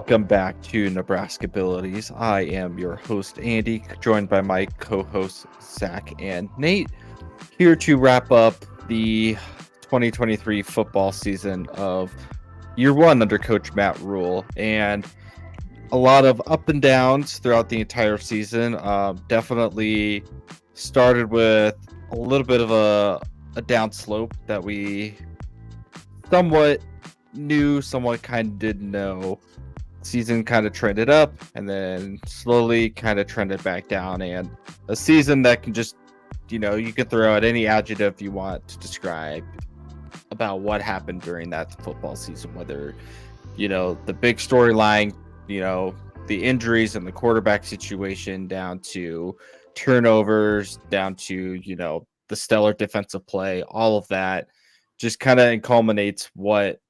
Welcome back to Nebraskabilities. I am your host, Andy, joined by my co-hosts, Zach and Nate, here to wrap up the 2023 football season of year one under Coach Matt Rule. And a lot of up and downs throughout the entire season. Definitely started with a little bit of a down slope that we somewhat knew, somewhat kind of didn't know. Season kind of trended up and then slowly kind of trended back down, and a season that can just, you can throw out any adjective you want to describe about what happened during that football season, whether, the big storyline, the injuries and the quarterback situation, down to turnovers, down to, the stellar defensive play, all of that just kind of culminates what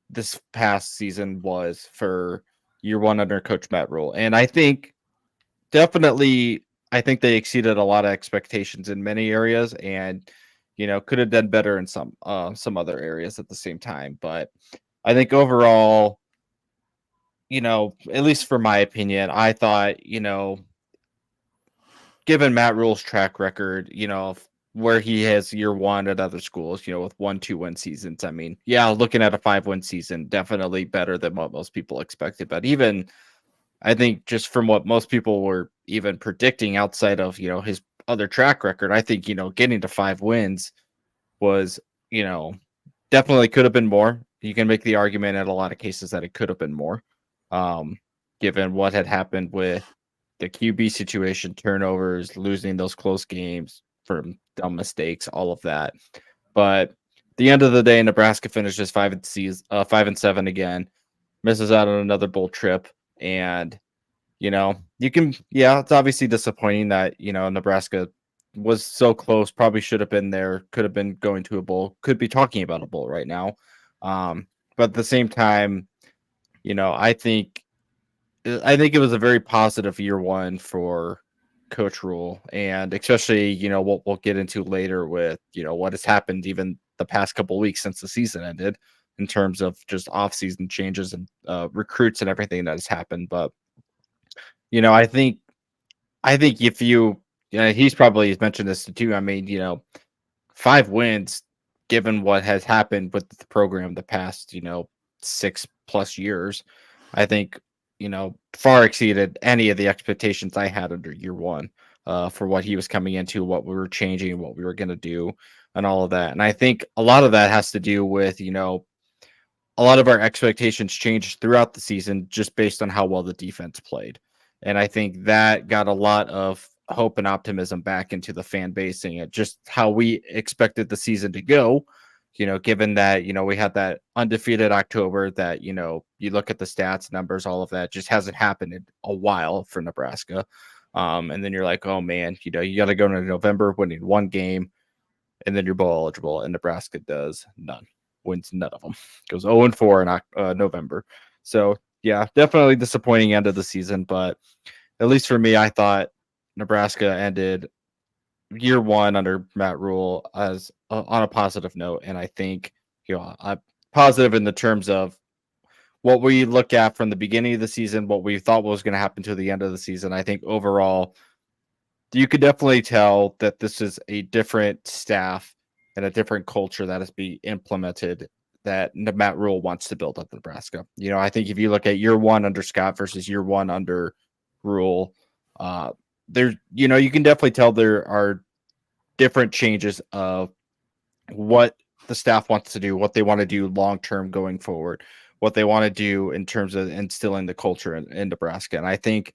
this past season was for year one under Coach Matt Rule. And I think they exceeded a lot of expectations in many areas, and could have done better in some other areas at the same time. But I think overall, at least for my opinion, I thought, given Matt Rule's track record, where he has year one at other schools, with 1-2 win seasons. I mean, yeah, looking at a 5-win season, definitely better than what most people expected. But even I think just from what most people were even predicting outside of, his other track record, I think, getting to 5 wins was, definitely could have been more. You can make the argument in a lot of cases that it could have been more, given what had happened with the QB situation, turnovers, losing those close games from dumb mistakes, all of that. But at the end of the day, Nebraska finishes 5-7 again, misses out on another bowl trip, and it's obviously disappointing that Nebraska was so close, probably should have been there, could have been going to a bowl, could be talking about a bowl right now. But at the same time, I think it was a very positive year one for Coach Rule, and especially what we'll get into later with what has happened even the past couple of weeks since the season ended in terms of just off-season changes and recruits and everything that has happened. But I think if he's probably mentioned this too. I mean, 5 wins, given what has happened with the program the past 6+ years, I think far exceeded any of the expectations I had under year one for what he was coming into, what we were changing, what we were going to do, and all of that. And I think a lot of that has to do with, a lot of our expectations changed throughout the season just based on how well the defense played. And I think that got a lot of hope and optimism back into the fan base, and just how we expected the season to go. Given that, we had that undefeated October that, you look at the stats, numbers, all of that just hasn't happened in a while for Nebraska. And then you're like, oh man, you got to go into November winning one game and then you're bowl eligible. And Nebraska does none, wins none of them, goes 0-4 in November. So yeah, definitely disappointing end of the season. But at least for me, I thought Nebraska ended year one under Matt Rule as on a positive note, and I think I'm positive in the terms of what we look at from the beginning of the season, what we thought was going to happen to the end of the season. I think overall, you could definitely tell that this is a different staff and a different culture that is being implemented that Matt Rule wants to build up Nebraska. I think if you look at year one under Scott versus year one under Rule, there, you can definitely tell there are different changes of what the staff wants to do, what they want to do long term going forward, what they want to do in terms of instilling the culture in Nebraska. And I think,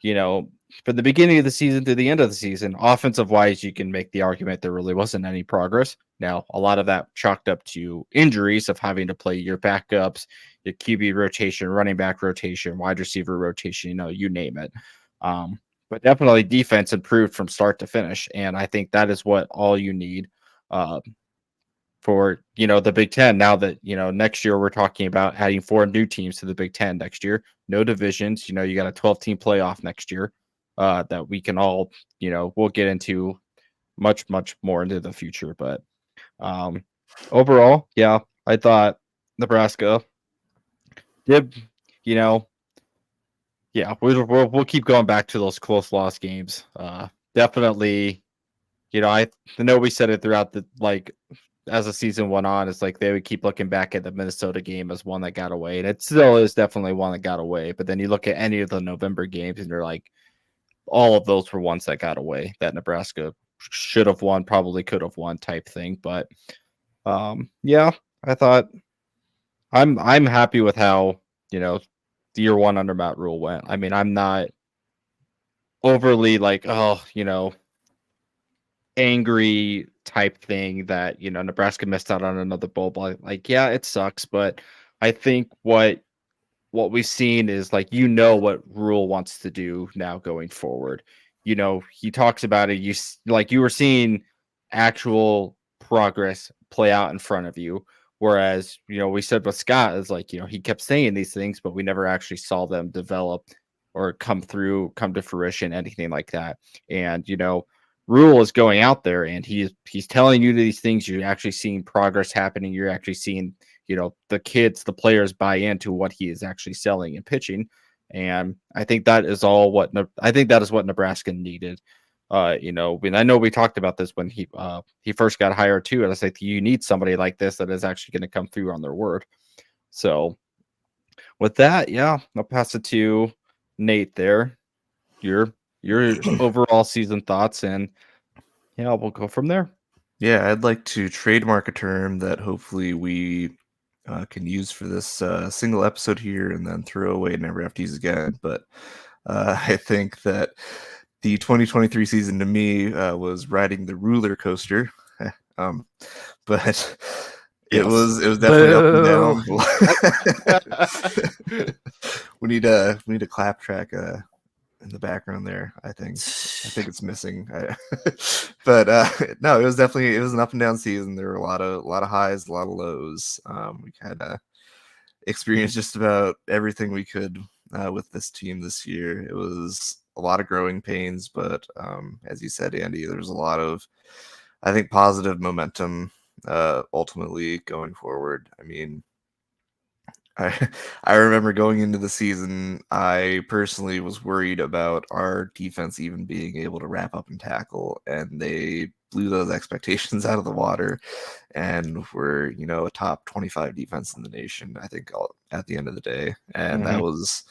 from the beginning of the season to the end of the season, offensive wise, you can make the argument there really wasn't any progress. Now, a lot of that chalked up to injuries of having to play your backups, your QB rotation, running back rotation, wide receiver rotation, you name it. But definitely defense improved from start to finish. And I think that is what all you need for, the Big Ten. Now that, next year we're talking about adding 4 new teams to the Big Ten next year. No divisions. You got a 12-team playoff next year that we can all, we'll get into much, much more into the future. But overall, yeah, I thought Nebraska did you know, yeah, we'll keep going back to those close loss games. Definitely, I know we said it throughout the as the season went on. It's like they would keep looking back at the Minnesota game as one that got away, and it still is definitely one that got away. But then you look at any of the November games, and you're like, all of those were ones that got away that Nebraska should have won, probably could have won, type thing. But yeah, I thought I'm happy with how year one under Matt Rule went. I mean, I'm not overly like, angry type thing that, Nebraska missed out on another bowl. But like, yeah, it sucks. But I think what we've seen is like, what Rule wants to do now going forward. He talks about it. You were seeing actual progress play out in front of you. Whereas, we said with Scott is like, he kept saying these things, but we never actually saw them develop or come to fruition, anything like that. And, Rule is going out there and he's telling you these things. You're actually seeing progress happening. You're actually seeing the kids, the players buy into what he is actually selling and pitching. And I think that is what Nebraska needed. I know we talked about this when he first got hired too. And I was like, you need somebody like this that is actually going to come through on their word. So with that, yeah, I'll pass it to Nate there. Your overall season thoughts, and yeah, we'll go from there. Yeah, I'd like to trademark a term that hopefully we can use for this single episode here and then throw away and never have to use again. But I think that the 2023 season to me was riding the roller coaster. um, but it Yes. was definitely up and Boo. down. We need a clap track in the background there. I think it's missing. But no, it was an up and down season. There were a lot of highs, a lot of lows. We kind of experienced just about everything we could with this team this year. It was a lot of growing pains, but as you said, Andy, there's a lot of, I think, positive momentum ultimately going forward. I mean, I remember going into the season, I personally was worried about our defense even being able to wrap up and tackle, and they blew those expectations out of the water, and were a top 25 defense in the nation, I think, at the end of the day, and that was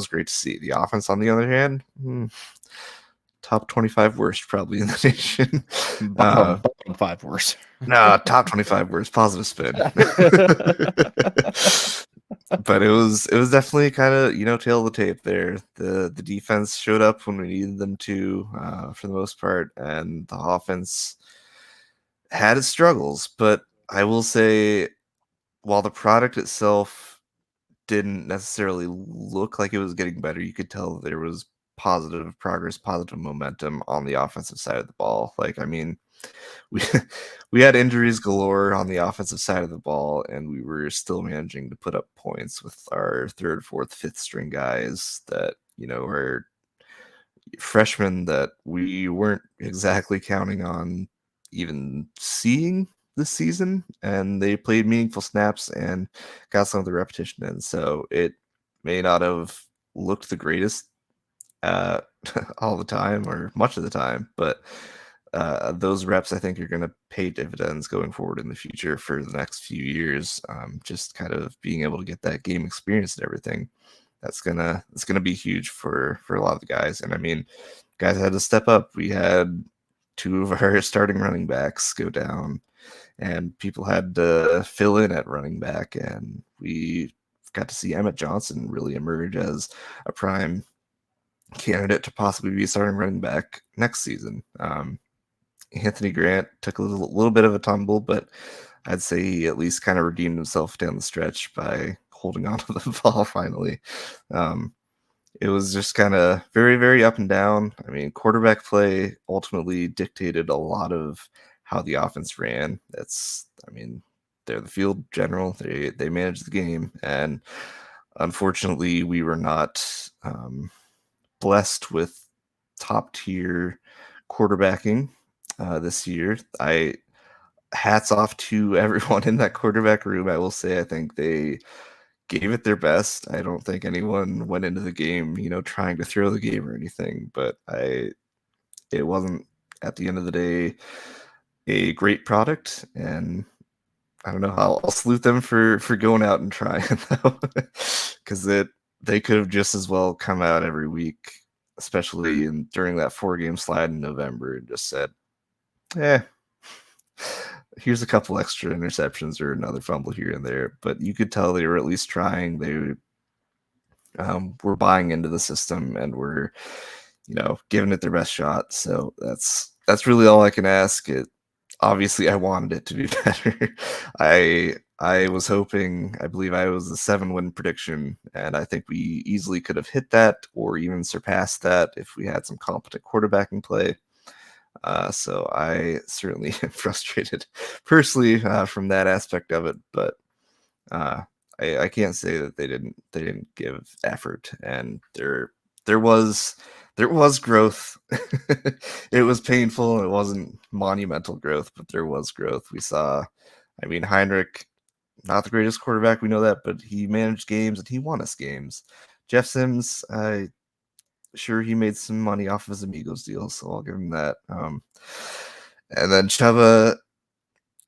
great to see. The offense, on the other hand, top 25 worst probably in the nation. Bottom 5 worst. No, top 25 worst. Positive spin. But it was definitely kind of tail of the tape there. The defense showed up when we needed them to, for the most part, and the offense had its struggles. But I will say, while the product itself didn't necessarily look like it was getting better, you could tell there was positive progress, positive momentum on the offensive side of the ball. Like, I mean, we we had injuries galore on the offensive side of the ball, and we were still managing to put up points with our third, fourth, fifth string guys that are freshmen that we weren't exactly counting on even seeing this season, and they played meaningful snaps and got some of the repetition in. So it may not have looked the greatest uh, all the time or much of the time, but those reps, I think, are going to pay dividends going forward in the future for the next few years. Just kind of being able to get that game experience and everything. It's gonna be huge for a lot of the guys. And I mean, guys had to step up. We had two of our starting running backs go down, and people had to fill in at running back. And we got to see Emmett Johnson really emerge as a prime candidate to possibly be starting running back next season. Anthony Grant took a little bit of a tumble, but I'd say he at least kind of redeemed himself down the stretch by holding on to the ball finally. It was just kind of very, very up and down. I mean, quarterback play ultimately dictated a lot of how the offense ran. They're the field general. They manage the game, and unfortunately, we were not blessed with top tier quarterbacking this year. Hats off to everyone in that quarterback room. I will say, I think they gave it their best. I don't think anyone went into the game, trying to throw the game or anything, but it wasn't, at the end of the day, a great product, and I don't know. I'll salute them for going out and trying though, because they could have just as well come out every week, especially during that 4-game slide in November, and just said, "Eh, here's a couple extra interceptions or another fumble here and there." But you could tell they were at least trying. They were buying into the system and were, giving it their best shot. So that's really all I can ask. Obviously I wanted it to be better. I was hoping, I believe I was a 7-win prediction, and I think we easily could have hit that or even surpassed that if we had some competent quarterbacking play. So I certainly am frustrated personally from that aspect of it, but uh, I can't say that they didn't give effort, and there was growth. It was painful. It wasn't monumental growth, but there was growth. We saw, I mean, Heinrich, not the greatest quarterback, we know that, but he managed games and he won us games. Jeff Sims, sure, he made some money off of his Amigos deal, so I'll give him that. And then Chuba,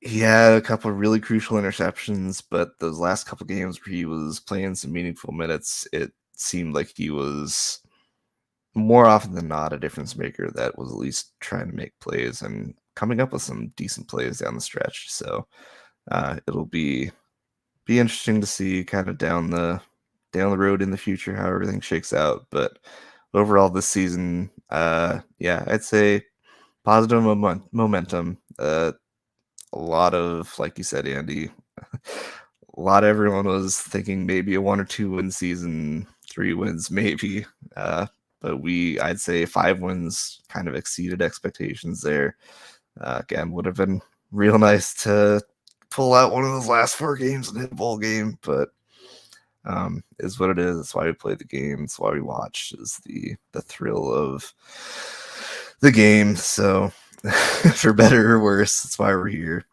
he had a couple of really crucial interceptions, but those last couple games where he was playing some meaningful minutes, it seemed like he was more often than not a difference maker that was at least trying to make plays and coming up with some decent plays down the stretch. So it'll be interesting to see kind of down the road in the future how everything shakes out. But overall this season, yeah, I'd say positive momentum. A lot of, like you said, Andy, a lot of everyone was thinking maybe a 1 or 2 win season, 3 wins maybe. But I'd say 5 wins kind of exceeded expectations there. Again, would have been real nice to pull out one of those last 4 games and hit a bowl game, but is what it is. That's why we play the game. That's why we watch, is the thrill of the game. So for better or worse, that's why we're here.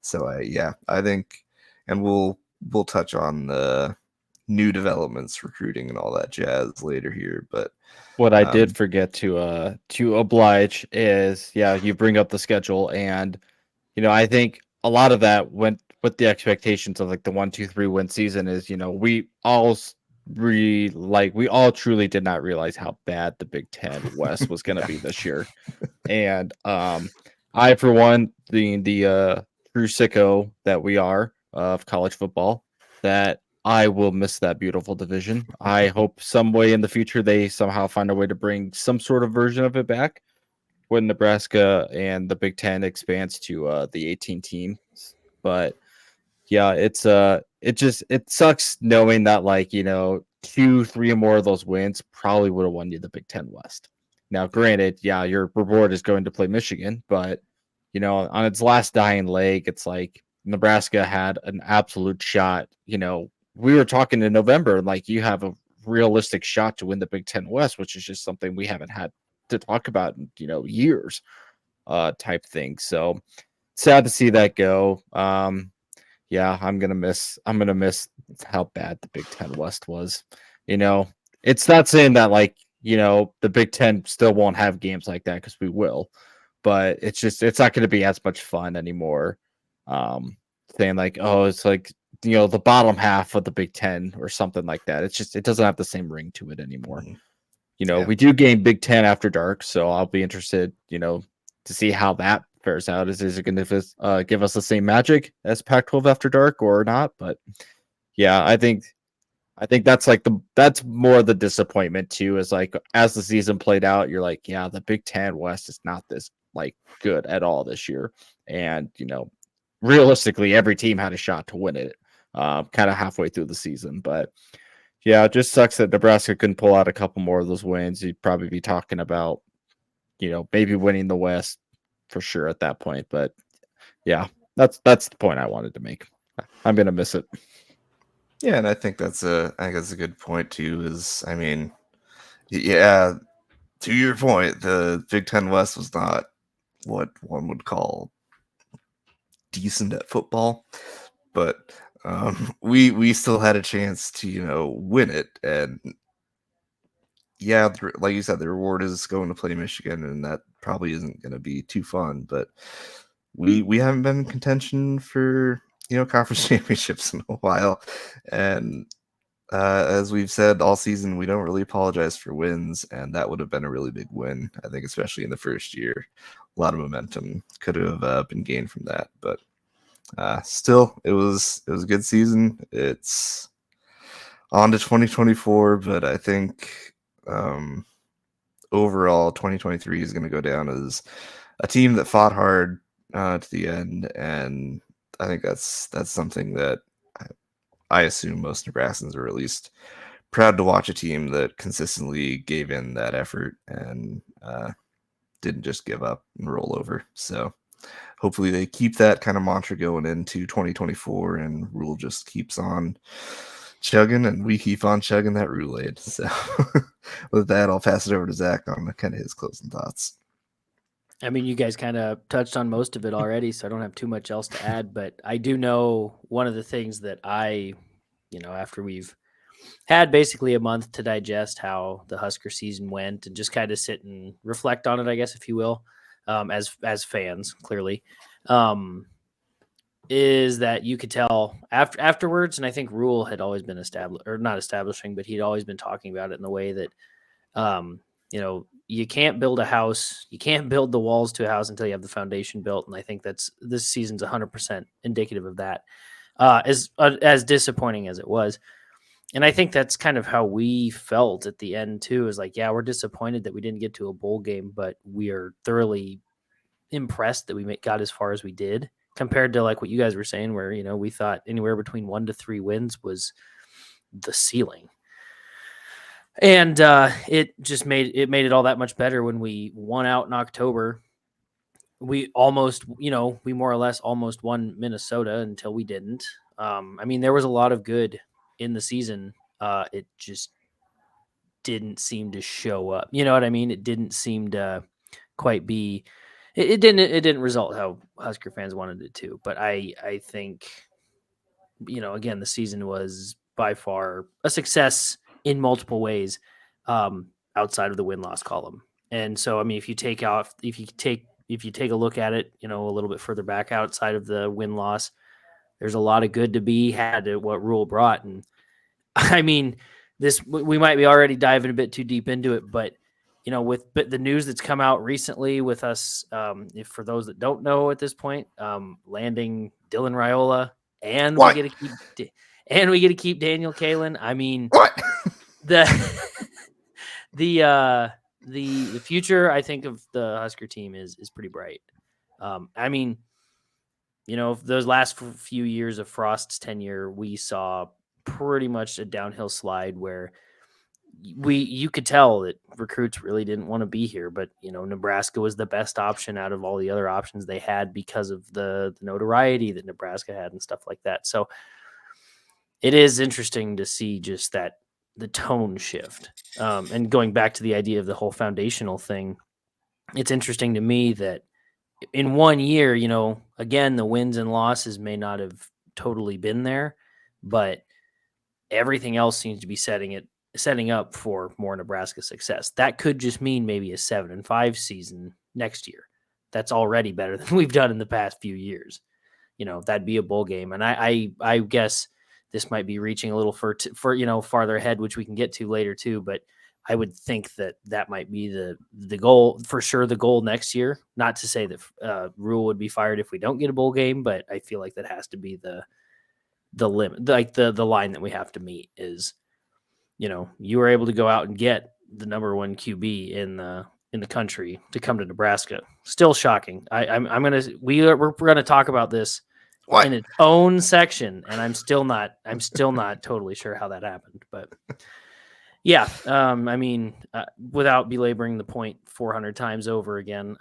So I think, and we'll touch on the new developments, recruiting, and all that jazz later here. But what I did forget to oblige is, you bring up the schedule, and I think a lot of that went with the expectations of like the 1, 2, 3 win season. Is we all we all truly did not realize how bad the Big Ten West was going to be this year. And I, for one, being the true sicko that we are of college football, that I will miss that beautiful division. I hope some way in the future they somehow find a way to bring some sort of version of it back when Nebraska and the Big Ten expands to the 18 teams. But yeah, it sucks knowing that, like, 2, 3 more of those wins probably would have won you the Big Ten West. Now, granted, your reward is going to play Michigan, but on its last dying leg, it's like Nebraska had an absolute shot. We were talking in November, like, you have a realistic shot to win the Big Ten West, which is just something we haven't had to talk about in years, type thing. So sad to see that go. I'm gonna miss how bad the Big Ten West was. It's not saying that, like, the Big Ten still won't have games like that, because we will, but it's not gonna be as much fun anymore. Saying like, oh, it's like, the bottom half of the Big Ten or something like that. It doesn't have the same ring to it anymore. We do game Big Ten After Dark, so I'll be interested, to see how that fares out. Is it going to give us the same magic as Pac-12 After Dark or not? But yeah, I think that's like that's more the disappointment too. Is like, as the season played out, you're like, yeah, the Big Ten West is not this like good at all this year, and realistically, every team had a shot to win it, kind of halfway through the season, but. Yeah, it just sucks that Nebraska couldn't pull out a couple more of those wins. You'd probably be talking about, maybe winning the West for sure at that point. But yeah, that's the point I wanted to make. I'm gonna miss it. Yeah, and I think that's a good point too. Is, I mean, yeah, to your point, the Big Ten West was not what one would call decent at football, but We still had a chance to win it, and yeah, like you said, the reward is going to play Michigan, and that probably isn't going to be too fun. But we haven't been in contention for conference championships in a while, and as we've said all season, we don't really apologize for wins, and that would have been a really big win, I think, especially in the first year. A lot of momentum could have been gained from that, but still, it was a good season. It's on to 2024, but I think overall 2023 is going to go down as a team that fought hard to the end, and I think that's something that I assume most Nebraskans are at least proud to watch a team that consistently gave in that effort and didn't just give up and roll over. So hopefully they keep that kind of mantra going into 2024, and Rule just keeps on chugging, and we keep on chugging that Roulade. So with that, I'll pass it over to Zach on kind of his closing thoughts. I mean, you guys kind of touched on most of it already, so I don't have too much else to add, but I do know one of the things that after we've had basically a month to digest how the Husker season went and just kind of sit and reflect on it, I guess, if you will, as fans, clearly, is that you could tell afterwards, and I think Rule had always been not establishing, but he'd always been talking about it in the way that, you can't build a house, you can't build the walls to a house until you have the foundation built, and I think this season's 100% indicative of that, as disappointing as it was. And I think that's kind of how we felt at the end too, is like, yeah, we're disappointed that we didn't get to a bowl game, but we are thoroughly impressed that we got as far as we did compared to like what you guys were saying, where, we thought anywhere between 1 to 3 wins was the ceiling. And it just made it all that much better when we won out in October. We almost, we more or less almost won Minnesota until we didn't. I mean, there was a lot of good in the season. It just didn't seem to show up. You know what I mean? It didn't seem to quite be. It didn't result how Husker fans wanted it to. But I think, again, the season was by far a success in multiple ways, outside of the win-loss column. And so, I mean, if you take a look at it, a little bit further back outside of the win-loss, there's a lot of good to be had at what Rule brought. And I mean, we might be already diving a bit too deep into it, but with the news that's come out recently with us, if for those that don't know at this point, landing Dylan Raiola, and we get to keep Daniel Kalen. I mean, what? the future, I think, of the Husker team is pretty bright. I mean, those last few years of Frost's tenure, we saw pretty much a downhill slide where you could tell that recruits really didn't want to be here, but Nebraska was the best option out of all the other options they had because of the notoriety that Nebraska had and stuff like that. So it is interesting to see just that the tone shift, and going back to the idea of the whole foundational thing. It's interesting to me that in 1 year, again, the wins and losses may not have totally been there, but everything else seems to be setting up for more Nebraska success. That could just mean maybe a 7-5 season next year. That's already better than we've done in the past few years. That'd be a bowl game. And I guess this might be reaching a little for farther ahead, which we can get to later too. But I would think that might be the goal for sure. The goal next year, not to say that Rule would be fired if we don't get a bowl game, but I feel like that has to be the limit, like the line that we have to meet is, you were able to go out and get the number 1 QB in the country to come to Nebraska. Still shocking. We're gonna talk about this in its own section, and I'm still not totally sure how that happened, but yeah. I mean, without belaboring the point 400 times over again,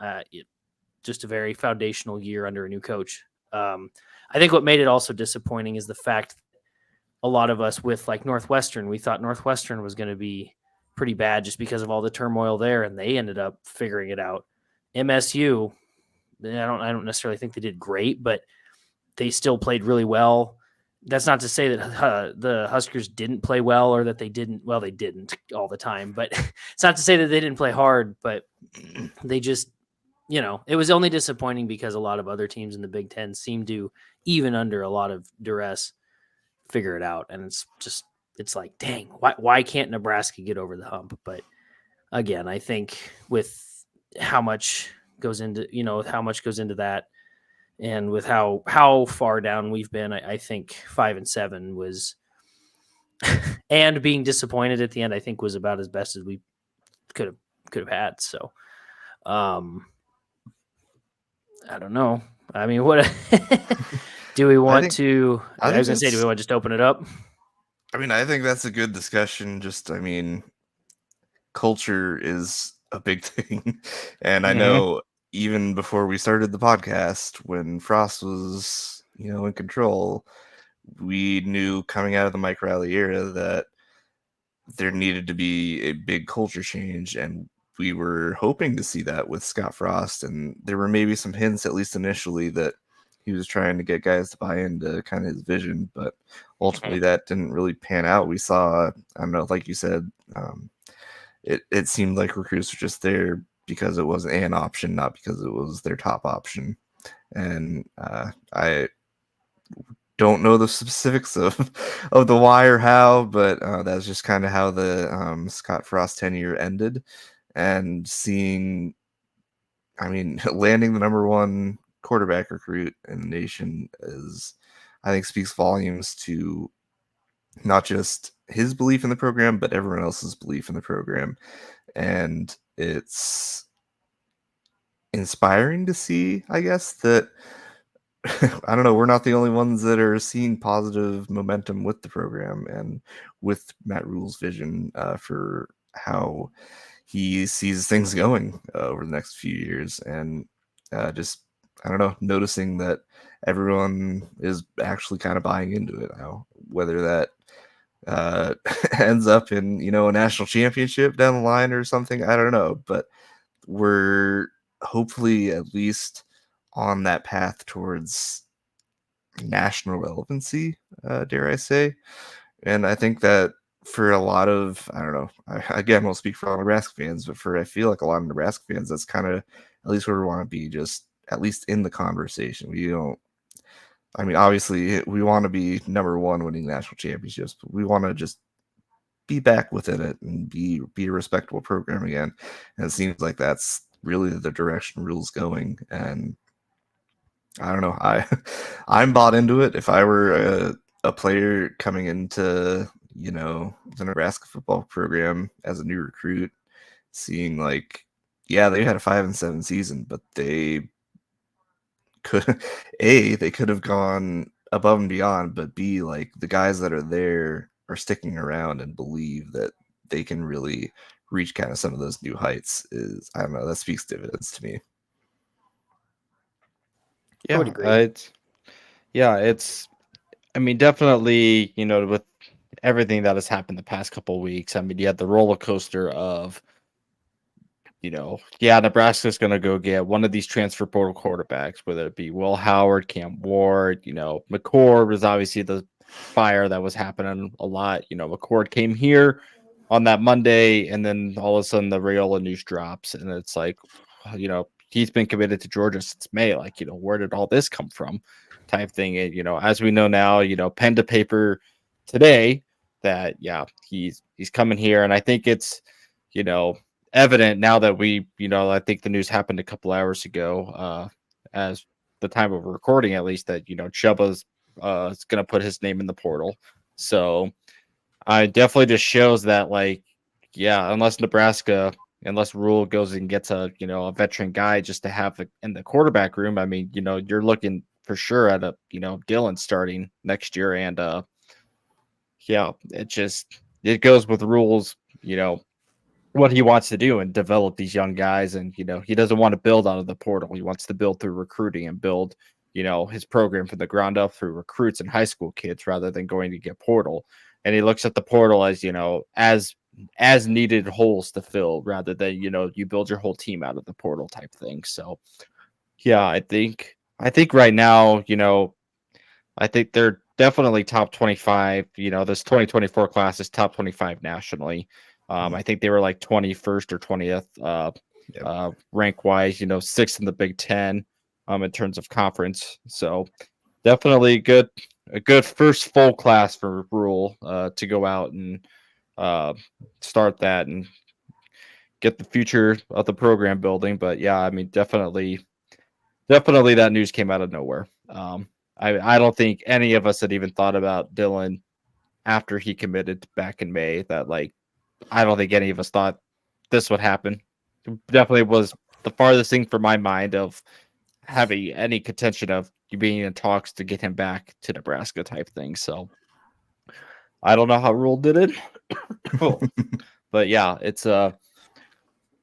just a very foundational year under a new coach. I think what made it also disappointing is the fact a lot of us with like Northwestern, we thought Northwestern was going to be pretty bad just because of all the turmoil there, and they ended up figuring it out. MSU, I don't necessarily think they did great, but they still played really well. that's not to say that the Huskers didn't play well or that they didn't. Well, they didn't all the time, but it's not to say that they didn't play hard. But they just, it was only disappointing because a lot of other teams in the Big Ten seemed to, even under a lot of duress, figure it out. And it's like, dang, why can't Nebraska get over the hump? But again, I think with how much goes into that, and with how far down we've been, I think 5-7 was, and being disappointed at the end, I think was about as best as we could have had. So, I don't know. I mean, what do we want to? I was gonna say, do we want to just open it up? I mean, I think that's a good discussion. Just, I mean, culture is a big thing, and I know even before we started the podcast, when Frost was, in control, we knew coming out of the Mike Riley era that there needed to be a big culture change, and we were hoping to see that with Scott Frost. And there were maybe some hints, at least initially, that he was trying to get guys to buy into kind of his vision, but ultimately that didn't really pan out. We saw, I don't know, like you said, it seemed like recruits were just there because it was an option, not because it was their top option. And I don't know the specifics of the why or how, but that's just kind of how the Scott Frost tenure ended. And seeing, I mean, landing the number one quarterback recruit in the nation is, I think, speaks volumes to not just his belief in the program, but everyone else's belief in the program. And it's inspiring to see, I guess, that I don't know, we're not the only ones that are seeing positive momentum with the program and with Matt Rule's vision for how he sees things going over the next few years. And just, I don't know, noticing that everyone is actually kind of buying into it now, whether that ends up in, a national championship down the line or something, I don't know, but we're hopefully at least on that path towards national relevancy, dare I say. And I think that for a lot of, I don't know, again, won't speak for all Nebraska fans, but I feel like a lot of Nebraska fans, that's kind of at least where we want to be, just at least in the conversation. I mean, obviously we want to be number one winning national championships, but we want to just be back within it and be a respectable program again. And it seems like that's really the direction Rule's going. And I don't know, I'm bought into it. If I were a player coming into, the Nebraska football program as a new recruit, seeing like, yeah, they had a 5-7 season, but they could they could have gone above and beyond, but B, like, the guys that are there are sticking around and believe that they can really reach kind of some of those new heights. Is, I don't know, that speaks dividends to me. I would agree. It's I mean, definitely, with everything that has happened the past couple of weeks, I mean, you had the roller coaster of, Nebraska's going to go get one of these transfer portal quarterbacks, whether it be Will Howard, Cam Ward, McCord was obviously the fire that was happening a lot. McCord came here on that Monday, and then all of a sudden the Raiola news drops, and it's like, he's been committed to Georgia since May. Like, where did all this come from? Type thing. And, as we know now, pen to paper today that, he's coming here. And I think it's, evident now that I think the news happened a couple hours ago, as the time of recording, at least, that, Chubba's is going to put his name in the portal. So I definitely just shows that, like, unless Rule goes and gets a veteran guy just to have in the quarterback room, I mean, you're looking for sure at a Dillon starting next year. And it goes with Rule's, what he wants to do and develop these young guys. And, he doesn't want to build out of the portal. He wants to build through recruiting and build, his program from the ground up through recruits and high school kids rather than going to get portal. And he looks at the portal as, as needed holes to fill rather than, you build your whole team out of the portal type thing. So, I think right now, I think they're definitely top 25. This 2024 class is top 25 nationally. I think they were like 21st or 20th rank wise, 6th in the Big Ten in terms of conference. So definitely a good first full class for Rule to go out and start that and get the future of the program building. But yeah, I mean, definitely that news came out of nowhere. I don't think any of us had even thought about Dylan after he committed back in May. That I don't think any of us thought this would happen. Definitely was the farthest thing from my mind of having any contention of you being in talks to get him back to Nebraska type thing. So I don't know how Rule did it, but yeah, it's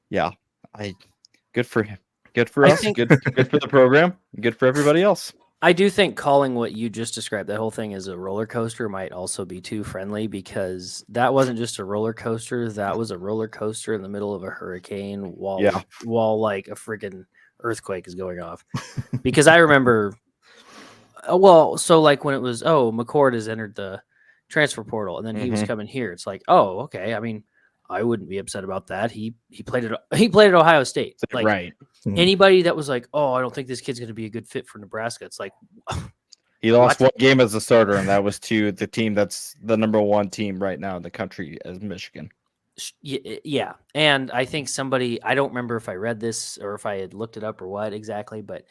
yeah, I good for him, good for us, good for the program, good for everybody else. I do think calling what you just described, that whole thing as a roller coaster, might also be too friendly, because that wasn't just a roller coaster. That was a roller coaster in the middle of a hurricane while like a freaking earthquake is going off. Because I remember, so like when it was, McCord has entered the transfer portal and then he was coming here. It's like, oh, okay. I mean, I wouldn't be upset about that. He played at Ohio State. Like, right. Anybody that was like, oh, I don't think this kid's going to be a good fit for Nebraska. It's like, he lost one game as a starter, and that was to the team that's the number one team right now in the country, as Michigan. Yeah. And I think I don't remember if I read this or if I had looked it up or what exactly, but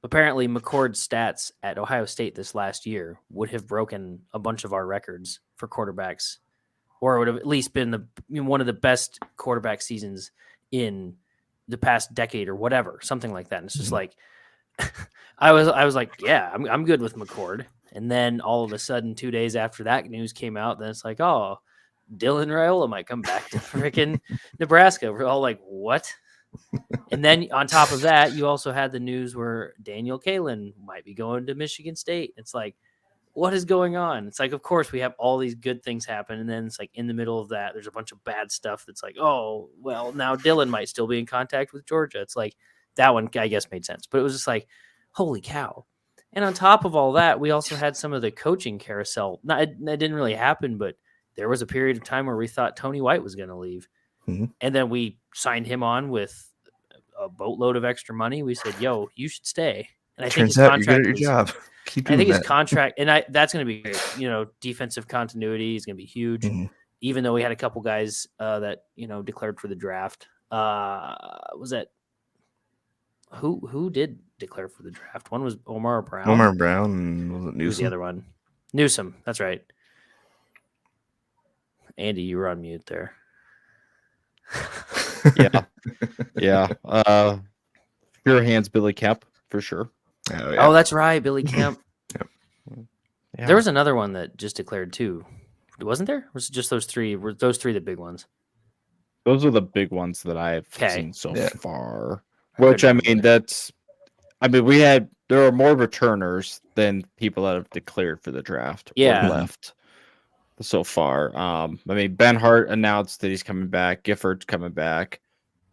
apparently McCord's stats at Ohio State this last year would have broken a bunch of our records for quarterbacks, or it would have at least been one of the best quarterback seasons in the past decade or whatever, something like that. And it's just like, I was like, yeah, I'm good with McCord. And then all of a sudden, 2 days after that news came out, then it's like, oh, Dylan Raiola might come back to freaking Nebraska. We're all like, what? And then on top of that, you also had the news where Daniel Kalen might be going to Michigan State. It's like, what is going on? It's like, of course, we have all these good things happen, and then it's like in the middle of that, there's a bunch of bad stuff that's like, oh, well, now Dylan might still be in contact with Georgia. It's like, that one, I guess, made sense. But it was just like, holy cow. And on top of all that, we also had some of the coaching carousel. It didn't really happen, but there was a period of time where we thought Tony White was going to leave. Mm-hmm. And then we signed him on with a boatload of extra money. We said, yo, you should stay. And I think his contract you're good at your job. I think his contract, and that's going to be great. Defensive continuity is going to be huge. Mm-hmm. Even though we had a couple guys that declared for the draft. Was that who did declare for the draft? One was Omar Brown. Omar Brown, and was it Newsom? Who's the other one? Newsom. That's right. Andy, you were on mute there. Yeah. Pure hands, Billy Kemp for sure. Oh, yeah. That's right, Billy Kemp. Yep. Yeah. There was another one that just declared too, wasn't there? Or was it just those three? Were those three the big ones? Those are the big ones that I've seen so far. Which there are more returners than people that have declared for the draft. Yeah, left so far. Ben Hart announced that he's coming back. Gifford's coming back.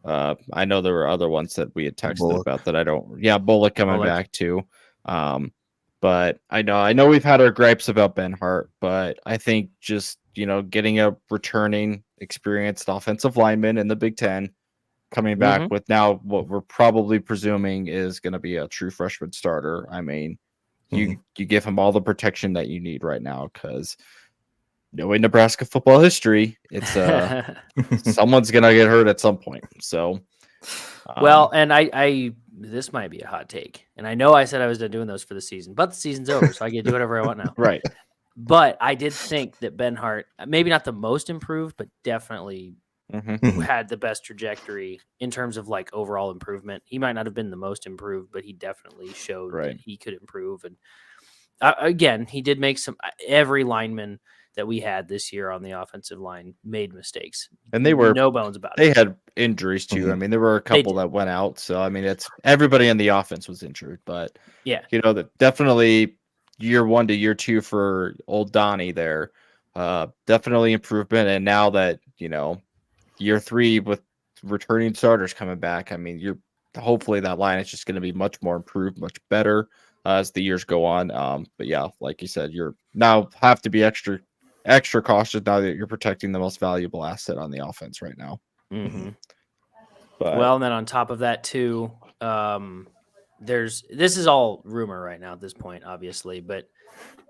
I know there were other ones that we had texted about that I don't. Yeah, Bullock coming back too. But I know we've had our gripes about Ben Hart, but I think just getting a returning experienced offensive lineman in the Big Ten coming back with now what we're probably presuming is going to be a true freshman starter. I mean, you give him all the protection that you need right now, because knowing Nebraska football history, it's someone's gonna get hurt at some point. So, well, and I this might be a hot take, and I know I said I was done doing those for the season, but the season's over, so I get to do whatever I want now. Right. But I did think that Ben Hart, maybe not the most improved, but definitely had the best trajectory in terms of like overall improvement. He might not have been the most improved, but he definitely showed that he could improve. And again, he did make every lineman that we had this year on the offensive line made mistakes, and they were no bones about it. They had injuries too. I mean, there were a couple that went out. So I mean, it's everybody in the offense was injured, but that definitely year 1 to year 2 for old Donnie there, definitely improvement. And now that year 3 with returning starters coming back, I mean, hopefully that line is just going to be much more improved, much better. as the years go on. But yeah, like you said, you're now have to be extra cautious now that you're protecting the most valuable asset on the offense right now. Mm-hmm. But Well, and then on top of that too, this is all rumor right now at this point, obviously, but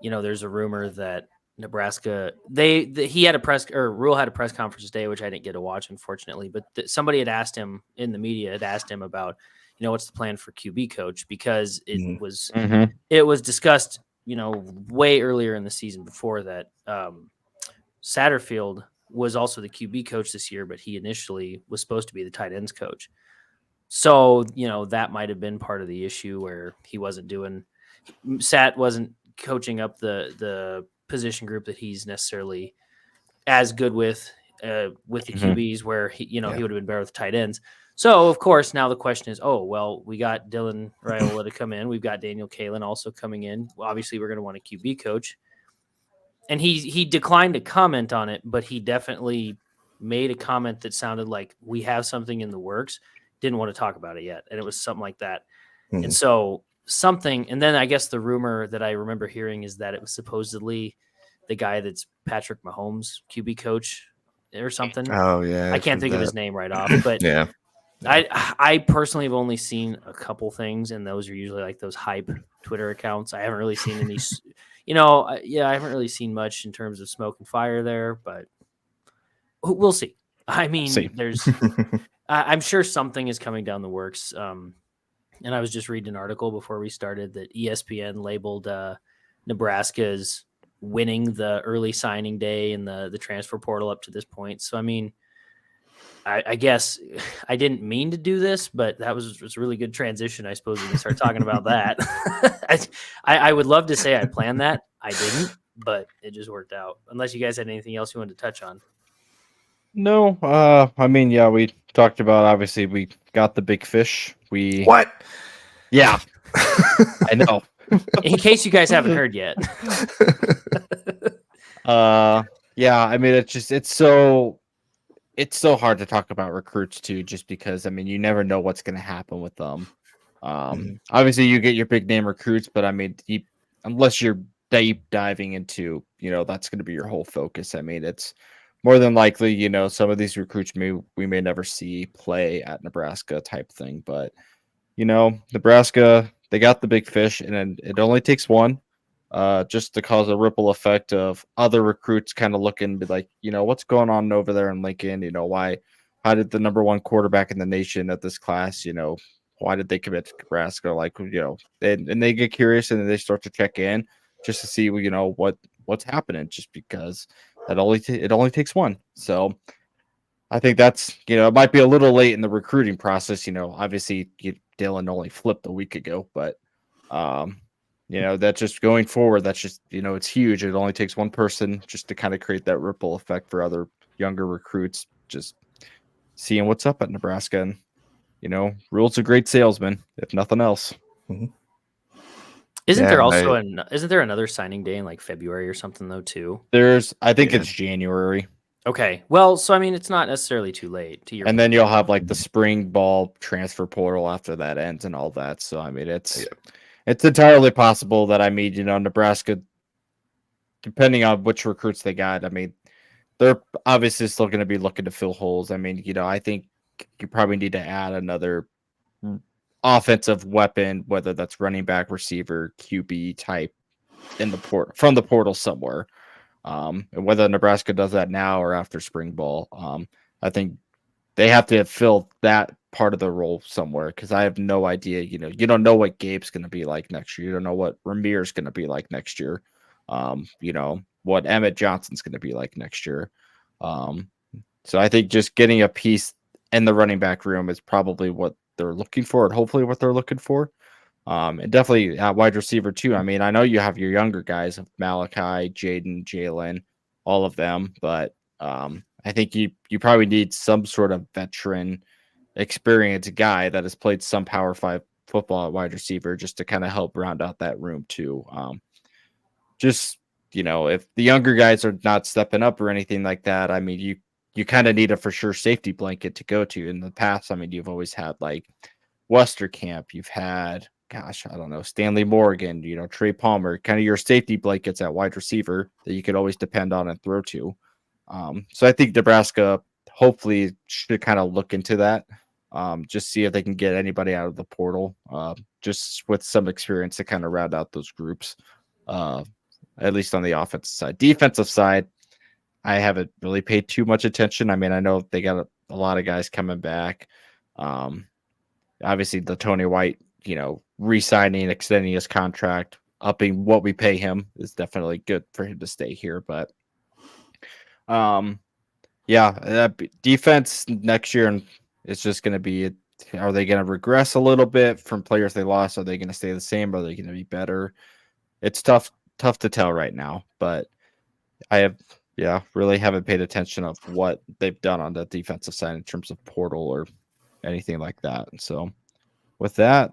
there's a rumor that Nebraska he had a Rule had a press conference today, which I didn't get to watch, unfortunately, but somebody had asked him in the media about what's the plan for QB coach, because it was discussed way earlier in the season before that. Satterfield was also the QB coach this year, but he initially was supposed to be the tight ends coach. So, that might have been part of the issue where Sat wasn't coaching up the position group that he's necessarily as good with the QBs, where he would have been better with tight ends. So, of course, now the question is, we got Dylan Raiola to come in. We've got Daniel Kalen also coming in. Well, obviously, we're going to want a QB coach. And he declined to comment on it, but he definitely made a comment that sounded like we have something in the works. Didn't want to talk about it yet. And it was something like that. And so and then I guess the rumor that I remember hearing is that it was supposedly the guy that's Patrick Mahomes' QB coach or something. Oh yeah. I can't think of his name right off, but yeah. I personally have only seen a couple things, and those are usually like those hype Twitter accounts. I haven't really seen any, I haven't really seen much in terms of smoke and fire there, but we'll see. I mean, I'm sure something is coming down the works. And I was just reading an article before we started that ESPN labeled Nebraska as winning the early signing day and the transfer portal up to this point. So, I mean, I guess I didn't mean to do this, but that was a really good transition. I suppose we can start talking about that. I would love to say I planned that. I didn't, but it just worked out. Unless you guys had anything else you wanted to touch on. No, I mean, yeah, we talked about, obviously we got the big fish. What? Yeah, I know. In case you guys haven't heard yet. Yeah, I mean, it's so hard to talk about recruits too, just because, I mean, you never know what's going to happen with them. Obviously you get your big name recruits, but I mean, unless you're deep diving into, that's going to be your whole focus. I mean, it's more than likely, some of these recruits we may never see play at Nebraska type thing, but Nebraska, they got the big fish, and it only takes one, just to cause a ripple effect of other recruits kind of looking, be like, what's going on over there in Lincoln? How did the number one quarterback in the nation at this class, why did they commit to Nebraska? Like, and they get curious, and then they start to check in just to see, what's happening, just because it only takes one. So I think that's, it might be a little late in the recruiting process. Obviously Dylan only flipped a week ago, but that's just going forward. That's just, it's huge. It only takes one person just to kind of create that ripple effect for other younger recruits, just seeing what's up at Nebraska. And, Rule's a great salesman, if nothing else. Isn't there another signing day in like February or something though too? I think it's January. Okay. Well, so I mean, it's not necessarily too late to your. And then you'll have like the spring ball transfer portal after that ends and all that. So I mean, it's entirely possible that, I mean, Nebraska, depending on which recruits they got, I mean, they're obviously still going to be looking to fill holes. I mean, I think you probably need to add another offensive weapon, whether that's running back, receiver, QB type in the from the portal somewhere. And whether Nebraska does that now or after spring ball, I think they have to fill that part of the role somewhere, because I have no idea. You don't know what Gabe's going to be like next year. You don't know what Ramir's going to be like next year. What Emmett Johnson's going to be like next year. So I think just getting a piece in the running back room is probably what they're looking for, and hopefully what they're looking for. And definitely at wide receiver too. I mean, I know you have your younger guys, Malachi, Jaden, Jalen, all of them, but I think you probably need some sort of veteran, experienced guy that has played some Power 5 football at wide receiver, just to kind of help round out that room too. If the younger guys are not stepping up or anything like that, I mean, you kind of need a for sure safety blanket to go to. In the past, I mean, you've always had like Westerkamp, you've had gosh, I don't know, Stanley Morgan, Trey Palmer, kind of your safety blankets at wide receiver that you could always depend on and throw to. So I think Nebraska hopefully should kind of look into that. Just see if they can get anybody out of the portal, just with some experience to kind of round out those groups, at least on the offensive side. Defensive side, I haven't really paid too much attention. I mean, I know they got a lot of guys coming back. Obviously, the Tony White, re-signing, extending his contract, upping what we pay him is definitely good for him to stay here. But defense next year, and it's just going to be, are they going to regress a little bit from players they lost? Are they going to stay the same? Are they going to be better? It's tough to tell right now, but I really haven't paid attention of what they've done on the defensive side in terms of portal or anything like that. So with that,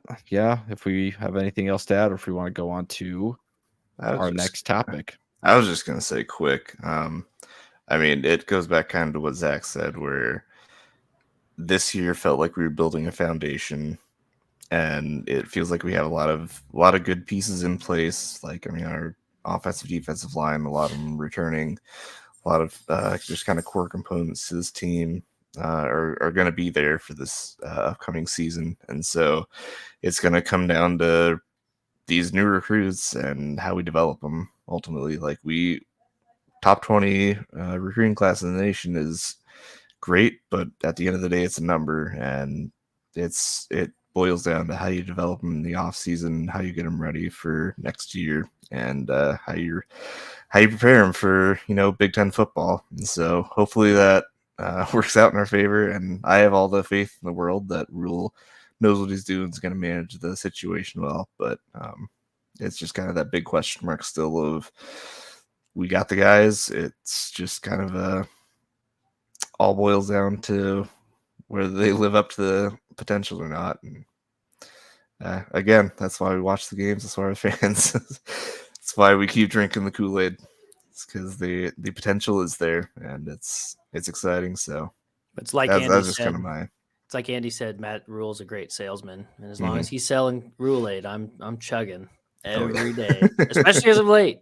if we have anything else to add, or if we want to go on to our next topic. I was just going to say quick. I mean, it goes back kind of to what Zach said, where this year felt like we were building a foundation, and it feels like we have a lot of good pieces in place. Like, I mean, our offensive, defensive line, a lot of them returning, a lot of just kind of core components to this team are going to be there for this upcoming season. And so it's going to come down to these new recruits and how we develop them ultimately. Like, top 20 recruiting class in the nation is great, but at the end of the day, it's a number, and it boils down to how you develop them in the off season, how you get them ready for next year, and how you prepare them for Big Ten football. And so hopefully that works out in our favor, and I have all the faith in the world that Rule knows what he's doing, is going to manage the situation well. But it's just kind of that big question mark still of, we got the guys. It's just kind of all boils down to whether they live up to the potential or not. And again, that's why we watch the games. That's why we're fans. That's why we keep drinking the Kool-Aid. It's because the potential is there, and it's exciting. So, but it's like that's Andy just said. Kind of my. It's like Andy said. Matt Rule's a great salesman, and as long as he's selling Rule-Aid, I'm chugging every day, especially as of late.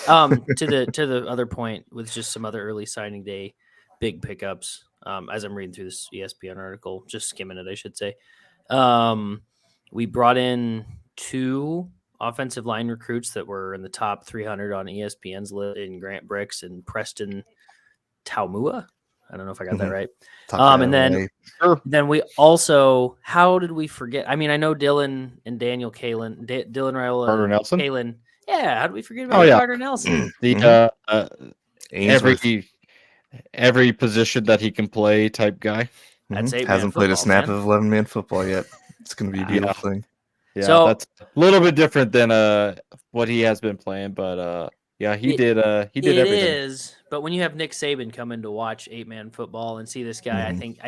To the other point, with just some other early signing day big pickups. As I'm reading through this ESPN article, just skimming it, I should say. We brought in 2 offensive line recruits that were in the top 300 on ESPN's list, in Grant Bricks and Preston Taumua. I don't know if I got that right. And then we also, how did we forget? I mean, I know Dylan and Daniel Kalen, Dylan Raiola, Carter Nelson. Kalen. Yeah, how did we forget about Carter Nelson? Every position that he can play type guy. That's hasn't played a snap of 11-man football yet. It's going to be a beautiful thing. Yeah, so, that's a little bit different than what he has been playing, but he did everything. It is, but when you have Nick Saban come in to watch 8-man football and see this guy, I think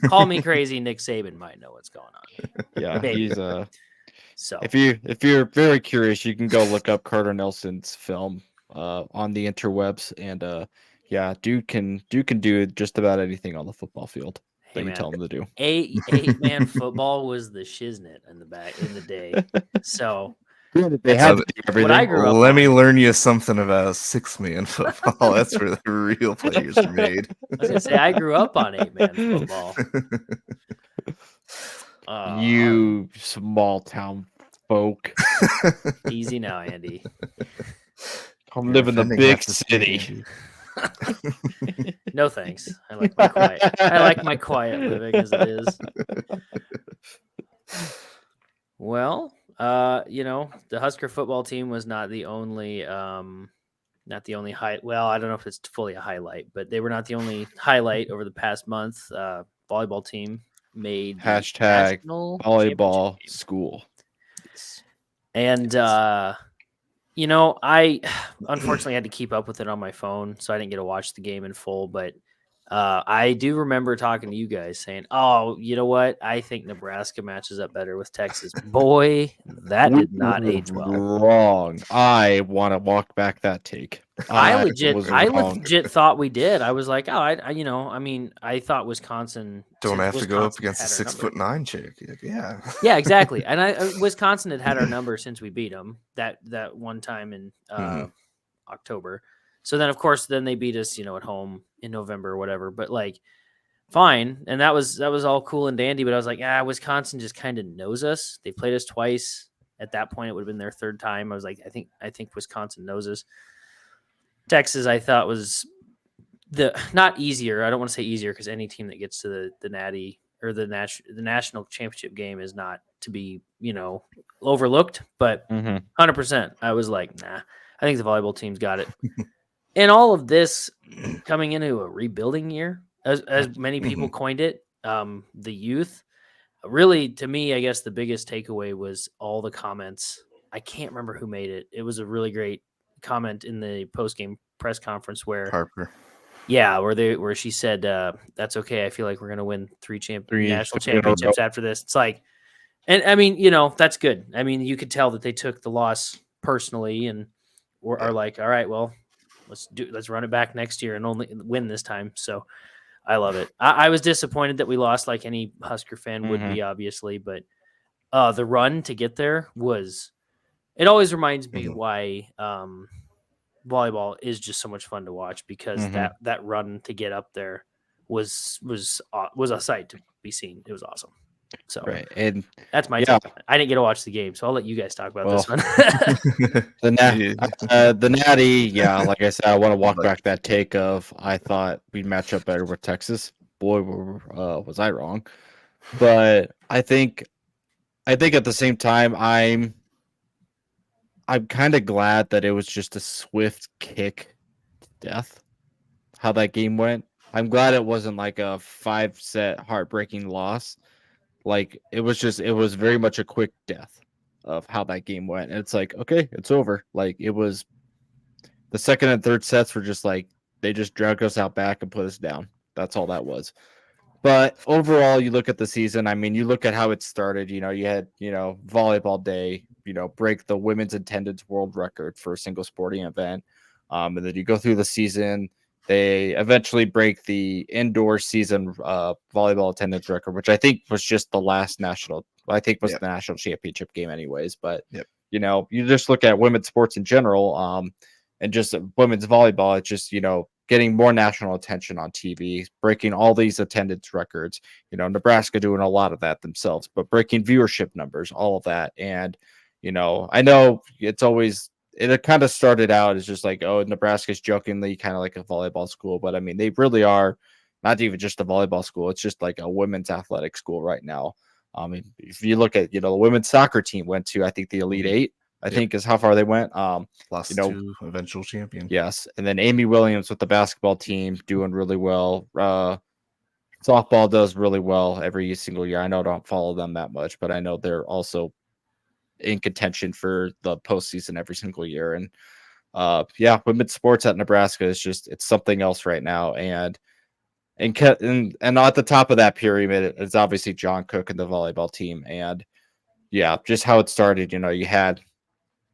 call me crazy, Nick Saban might know what's going on. Yeah, he's so if you're very curious, you can go look up Carter Nelson's film on the interwebs, and dude can do just about anything on the football field that you tell him to do. 8-man football was the shiznit in the day. So they had to do everything. What I grew up Let me learn you something about 6-man football. That's where the real players are made. I was gonna say I grew up on 8-man football. You small town folk. Easy now, Andy. Come live in the big city. No thanks. I like my quiet. I like my quiet living as it is. Well, the Husker football team was not the only Well, I don't know if it's fully a highlight, but they were not the only highlight over the past month. Volleyball team made #volleyball school. And I unfortunately had to keep up with it on my phone, so I didn't get to watch the game in full. But I do remember talking to you guys saying, "Oh, you know what? I think Nebraska matches up better with Texas." Boy, that We did not were age well. wrong. I want to walk back that take. I was wrong. legit thought we did. I was like, "Oh, I mean, I thought Wisconsin Don't since have to go up Wisconsin against a had our number." 6'9" chick. Yeah. Yeah, exactly. And Wisconsin had our number since we beat them that one time in Mhm. October. So then, of course, then they beat us, at home in November or whatever. But like, fine, and that was all cool and dandy. But I was like, Wisconsin just kind of knows us. They played us twice. At that point, it would have been their third time. I was like, I think Wisconsin knows us. Texas, I thought was the not easier. I don't want to say easier because any team that gets to the natty or the national championship game is not to be overlooked. But Mhm. 100%, I was like, nah. I think the volleyball team's got it. And all of this coming into a rebuilding year, as many people coined it, the youth. Really, to me, I guess the biggest takeaway was all the comments. I can't remember who made it. It was a really great comment in the post-game press conference where Harper. where she said, "That's okay. I feel like we're going to win three national three in a row. championships after this." It's like, and I mean, that's good. I mean, you could tell that they took the loss personally and are like, "All right, well, let's run it back next year and only win this time." So I love it. I was disappointed that we lost, like any Husker fan would be, obviously, but the run to get there was. It always reminds me why volleyball is just so much fun to watch because that run to get up there was a sight to be seen. It was awesome. So Right, and that's my take on it. I didn't get to watch the game, so I'll let you guys talk about this one. the natty, yeah, like I said, I want to walk back that take of I thought we'd match up better with Texas. Boy, was I wrong. But I think at the same time, I'm kind of glad that it was just a swift kick to death. How that game went. I'm glad it wasn't like a 5-set heartbreaking loss. Like it was very much a quick death of how that game went. And it's like, okay, it's over. Like it was the second and third sets were just like they just dragged us out back and put us down. That's all that was. But overall, you look at the season. I mean, you look at how it started. You had volleyball day. Break the women's attendance world record for a single sporting event. And then you go through the season. They eventually break the indoor season volleyball attendance record, which I think was just the last national. I think was the national championship game, anyways. But you just look at women's sports in general, and just women's volleyball. It's just getting more national attention on TV, breaking all these attendance records. Nebraska doing a lot of that themselves, but breaking viewership numbers, all of that. And, I know it's always, it kind of started out as just like, oh, Nebraska's jokingly kind of like a volleyball school. But I mean, they really are not even just a volleyball school. It's just like a women's athletic school right now. If you look at, the women's soccer team went to, I think the Elite Eight, I think is how far they went. Lost to eventual champion. Yes. And then Amy Williams with the basketball team doing really well. Softball does really well every single year. I know I don't follow them that much, but I know they're also in contention for the postseason every single year. And women's sports at Nebraska is just, it's something else right now. And at the top of that pyramid, it's obviously John Cook and the volleyball team. And just how it started, you had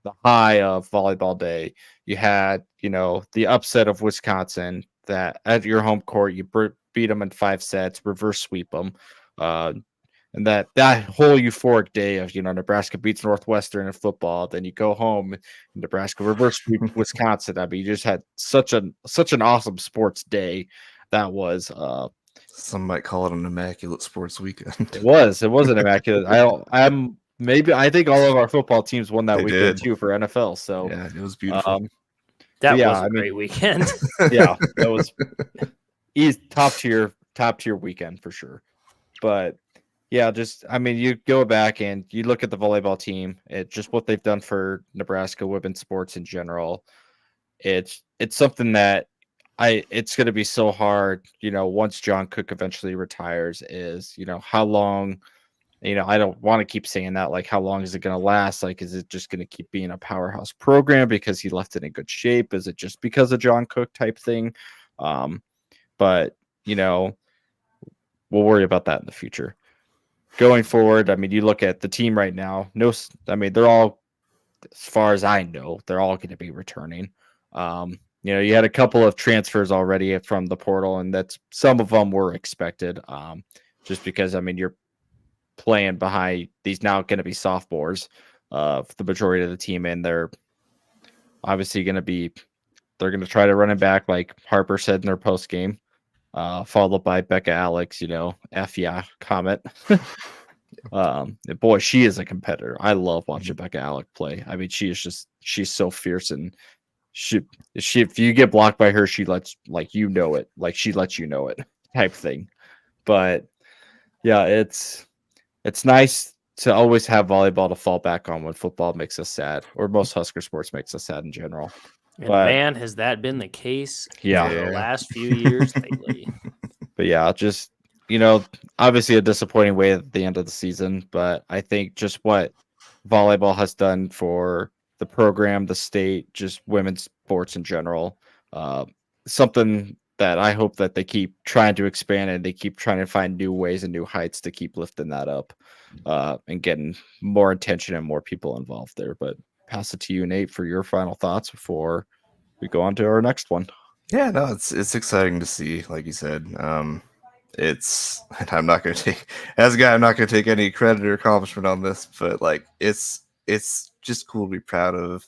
the high of volleyball day. You had, the upset of Wisconsin that at your home court, you beat them in 5 sets, reverse sweep them. And that whole euphoric day of, Nebraska beats Northwestern in football. Then you go home, and Nebraska reverse sweep Wisconsin. I mean, you just had such an awesome sports day. That was, some might call it an immaculate sports weekend. It was an immaculate. I think all of our football teams won that weekend too for NFL. So yeah, it was beautiful. That was a great weekend. Yeah, that was top tier weekend for sure. But you go back and you look at the volleyball team. It's just what they've done for Nebraska women's sports in general. It's something that it's going to be so hard. Once John Cook eventually retires, is how long. I don't want to keep saying that. Like, how long is it going to last? Like, is it just going to keep being a powerhouse program because he left it in good shape? Is it just because of John Cook type thing? But we'll worry about that in the future. Going forward, I mean, you look at the team right now. They're all, as far as I know, they're all going to be returning. You had a couple of transfers already from the portal, and that's some of them were expected. Just because you're playing behind these now going to be sophomores, the majority of the team, and they're obviously going to try to run it back, like Harper said in their post game, followed by Becca Alex. F yeah, comment. Boy, she is a competitor. I love watching Becca Alex play. I mean, she's so fierce, and she if you get blocked by her, she lets it, she lets you know it, type thing. But yeah, it's nice to always have volleyball to fall back on when football makes us sad, or most Husker sports makes us sad in general. And But man, has that been the case Yeah. for the last few years lately. But yeah, just obviously a disappointing way at the end of the season, but I think just what volleyball has done for the program, the state, just women's sports in general, something that I hope that they keep trying to expand, and they keep trying to find new ways and new heights to keep lifting that up, and getting more attention and more people involved there. But pass it to you, Nate, for your final thoughts before we go on to our next one. Yeah, no, it's exciting to see, like you said. It's, and I'm not going to take, as a guy, I'm not going to take any credit or accomplishment on this, but like it's just cool to be proud of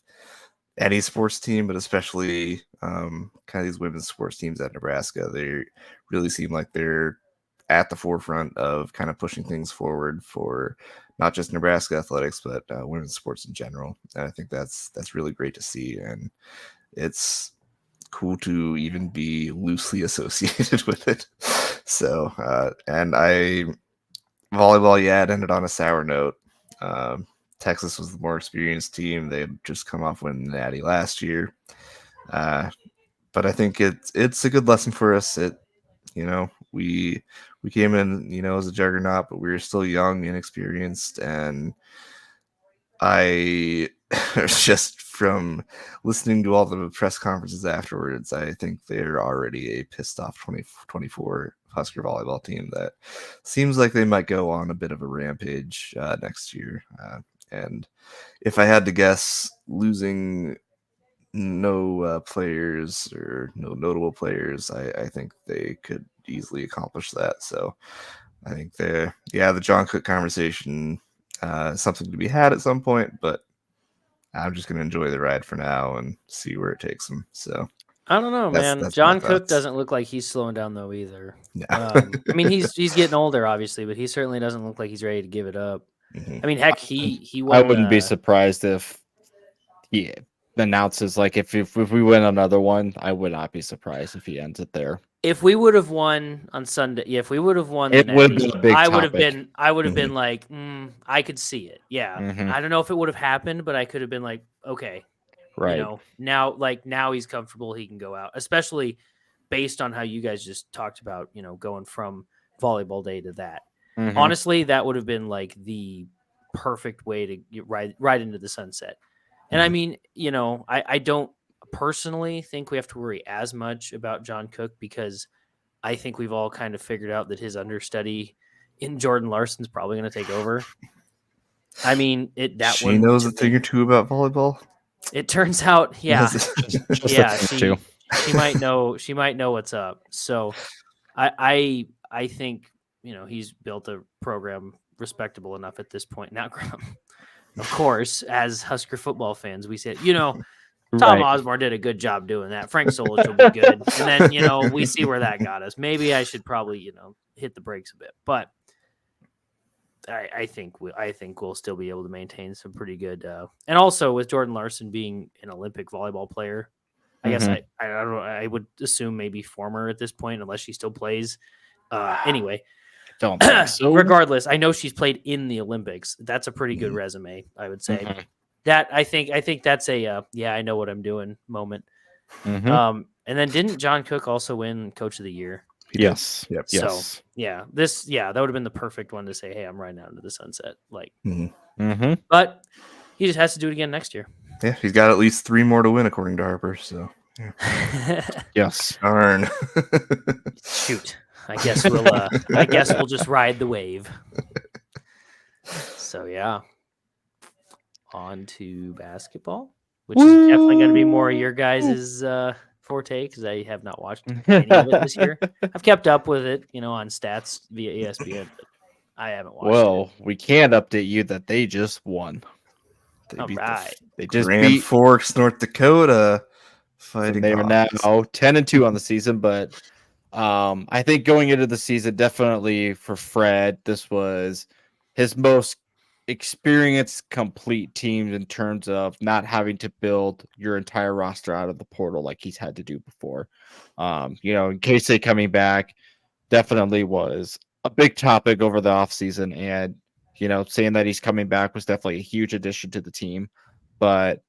any sports team, but especially kind of these women's sports teams at Nebraska. They really seem like they're at the forefront of kind of pushing things forward for not just Nebraska athletics, but women's sports in general. And I think that's really great to see, and it's cool to even be loosely associated with it. So, and volleyball, yeah, it ended on a sour note. Texas was the more experienced team. They had just come off winning the Natty last year. But I think it's a good lesson for us. We came in, as a juggernaut, but we were still young, inexperienced, and I just from listening to all the press conferences afterwards, I think they're already a pissed off 2024 Husker volleyball team that seems like they might go on a bit of a rampage next year. And if I had to guess, losing no players or no notable players, I think they could easily accomplish that. So I think the John Cook conversation, something to be had at some point, but I'm just going to enjoy the ride for now and see where it takes them. So I don't know, man. that's John my Cook thoughts. doesn't look like he's slowing down though either. No. I mean, he's getting older, obviously, but he certainly doesn't look like he's ready to give it up. Mhm. I mean, heck, he won, I wouldn't be surprised if he announces, like, if we win another one, I would not be surprised if he ends it there. If we would have won on Sunday, if we would have won, It would be a big I would have topic. been like, I could see it. Yeah, I don't know if it would have happened, but I could have been like, okay, Right. Now he's comfortable, he can go out, especially based on how you guys just talked about, going from volleyball day to that. Mhm. Honestly, that would have been like the perfect way to get right into the sunset. And I mean, I don't personally think we have to worry as much about John Cook, because I think we've all kind of figured out that his understudy in Jordan Larson's probably going to take over. I mean, She knows a thing or two about volleyball. It turns out, yeah, Just yeah, a thing or two. she might know. She might know what's up. So, I think he's built a program respectable enough at this point. Now, of course, as Husker football fans, we said, Tom Right. Osborne did a good job doing that. Frank Solich will be good, and then we see where that got us. Maybe I should probably hit the brakes a bit, but I think we'll still be able to maintain some pretty good. And also with Jordan Larson being an Olympic volleyball player, I guess I don't know. I would assume maybe former at this point, unless she still plays. Anyway, Don't think so. regardless, I know she's played in the Olympics. That's a pretty good resume, I would say. That I think that's a I know what I'm doing moment. And then didn't John Cook also win Coach of the Year? Yes. Yep. So Yes. that would have been the perfect one to say, hey, I'm riding out into the sunset. Like, But he just has to do it again next year. Yeah, he's got at least 3 more to win, according to Harper. So yes. darn. Shoot. I guess we'll just ride the wave. So yeah, on to basketball, which is definitely going to be more your guys' forte because I have not watched any of it this year. I've kept up with it, on stats via ESPN, but I haven't watched Well, we can update you that they just won. it. All right. They just Grand beat, Forks, North Dakota, so fighting they are now 10-2 on the season. But I think going into the season, definitely for Fred, this was his most experienced, complete team in terms of not having to build your entire roster out of the portal like he's had to do before. Casey coming back definitely was a big topic over the offseason, and saying that he's coming back was definitely a huge addition to the team. But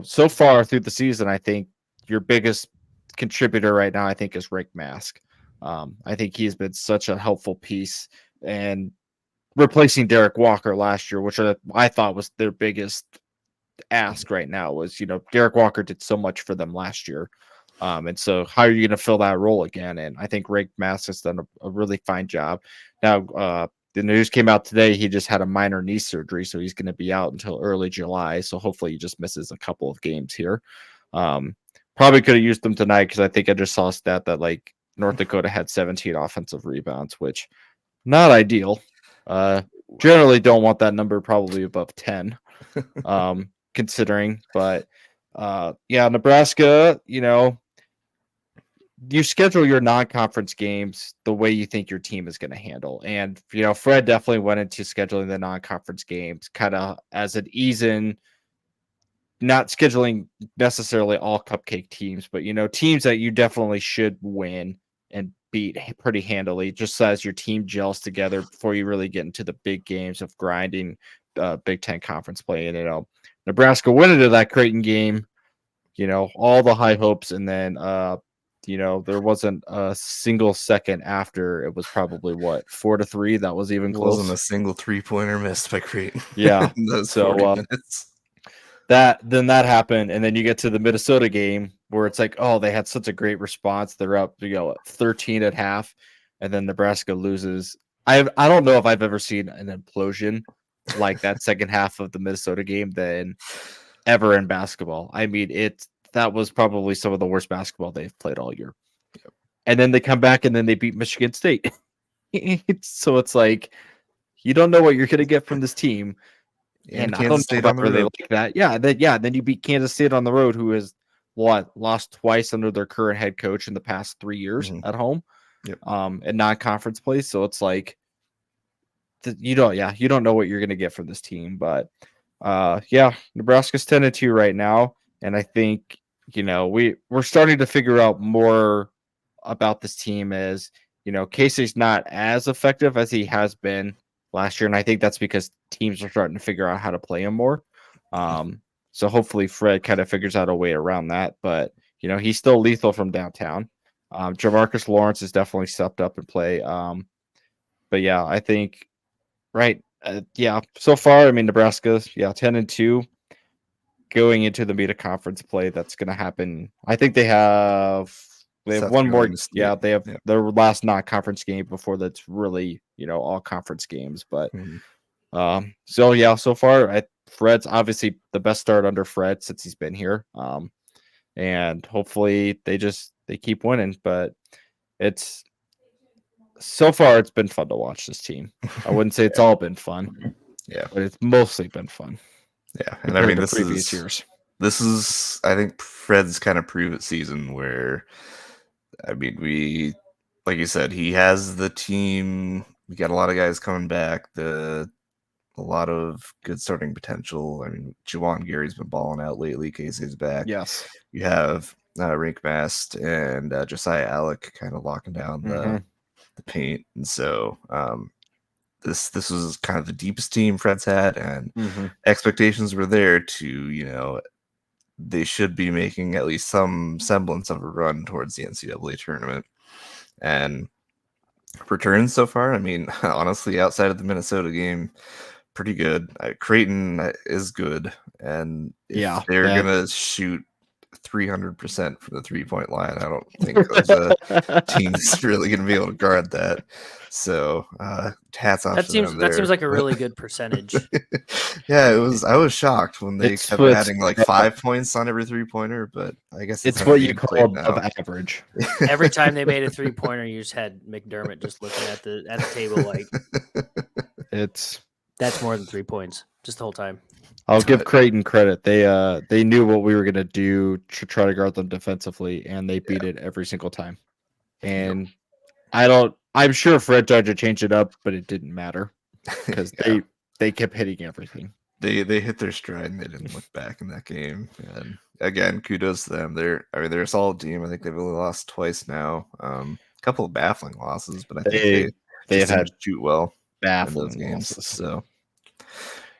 so far through the season, I think your biggest contributor right now, I think, is Rick Mask. I think he's been such a helpful piece, and replacing Derek Walker last year, which I thought was their biggest ask right now, was Derek Walker did so much for them last year. And so how are you going to fill that role again? And I think Rick Mask has done a really fine job. Now, the news came out today. He just had a minor knee surgery, so he's going to be out until early July. So hopefully he just misses a couple of games here. Probably could have used them tonight because I think I just saw a stat that like North Dakota had 17 offensive rebounds, which not ideal. Generally don't want that number probably above 10, considering. But Nebraska, you schedule your non-conference games the way you think your team is going to handle. And, Fred definitely went into scheduling the non-conference games kind of as an ease-in, not scheduling necessarily all cupcake teams, but, teams that you definitely should win and beat pretty handily, just as your team gels together before you really get into the big games of grinding Big Ten conference play. And, Nebraska went into that Creighton game, all the high hopes, and then there wasn't a single second after. It was probably 4-3. That was even close. Wasn't a single 3-pointer missed by Creighton. Yeah. Those so 40 minutes. That happened, and then you get to the Minnesota game where it's like, oh, they had such a great response. They're up, 13 at half, and then Nebraska loses. I don't know if I've ever seen an implosion like that second half of the Minnesota game than ever in basketball. I mean, that was probably some of the worst basketball they've played all year. Yep. And then they come back and then they beat Michigan State. So it's like, you don't know what you're going to get from this team. And I don't know about really like that. Then you beat Kansas State on the road, who has lost twice under their current head coach in the past 3 years at home. Yep. In non-conference play. So it's like, you don't know what you're going to get from this team. But Nebraska's 10-2 right now. And I think, we're starting to figure out more about this team as, Casey's not as effective as he has been last year. And I think that's because teams are starting to figure out how to play him more. So hopefully Fred kind of figures out a way around that. But, he's still lethal from downtown. Jamarcus Lawrence has definitely stepped up and play. But yeah, I think, right. So far, I mean, Nebraska's 10-2. Going into the Meta Conference play that's going to happen. I think they have one more. Yeah, they have their last non-conference game before that's really, all conference games. But so far, Fred's obviously the best start under Fred since he's been here. And hopefully they keep winning. But it's been fun to watch this team. I wouldn't say it's all been fun. Yeah, but it's mostly been fun. Yeah, and I mean, this is I think Fred's kind of prove-it season where, I mean, we, like you said, he has the team. We got a lot of guys coming back. A lot of good starting potential. I mean, Juwan Gary's been balling out lately. Casey's back. Yes, you have Rink Mast and Josiah Alec kind of locking down the paint, and so This was kind of the deepest team Fred's had, and expectations were there to, they should be making at least some semblance of a run towards the NCAA tournament. And returns so far, I mean, honestly, outside of the Minnesota game, pretty good. Creighton is good, and if they're gonna shoot 300% from the 3-point line. I don't think there's a team that's really going to be able to guard that. So hats off to them there. That seems like a really good percentage. Yeah, it was. I was shocked when they kept what's- adding like 5 points on every 3-pointer, but I guess It's how what the you game's call played above now. average. Every time they made a 3-pointer, you just had McDermott just looking at the table like It's that's more than 3 points just the whole time. I'll give Creighton credit. They knew what we were gonna do to try to guard them defensively, and they beat it every single time. And I'm sure Fred tried to change it up, but it didn't matter because they kept hitting everything. They hit their stride and they didn't look back in that game. And again, kudos to them. They're a solid team. I think they've only lost twice now. A couple of baffling losses, but I think they have had didn't shoot well in those baffling games. losses. So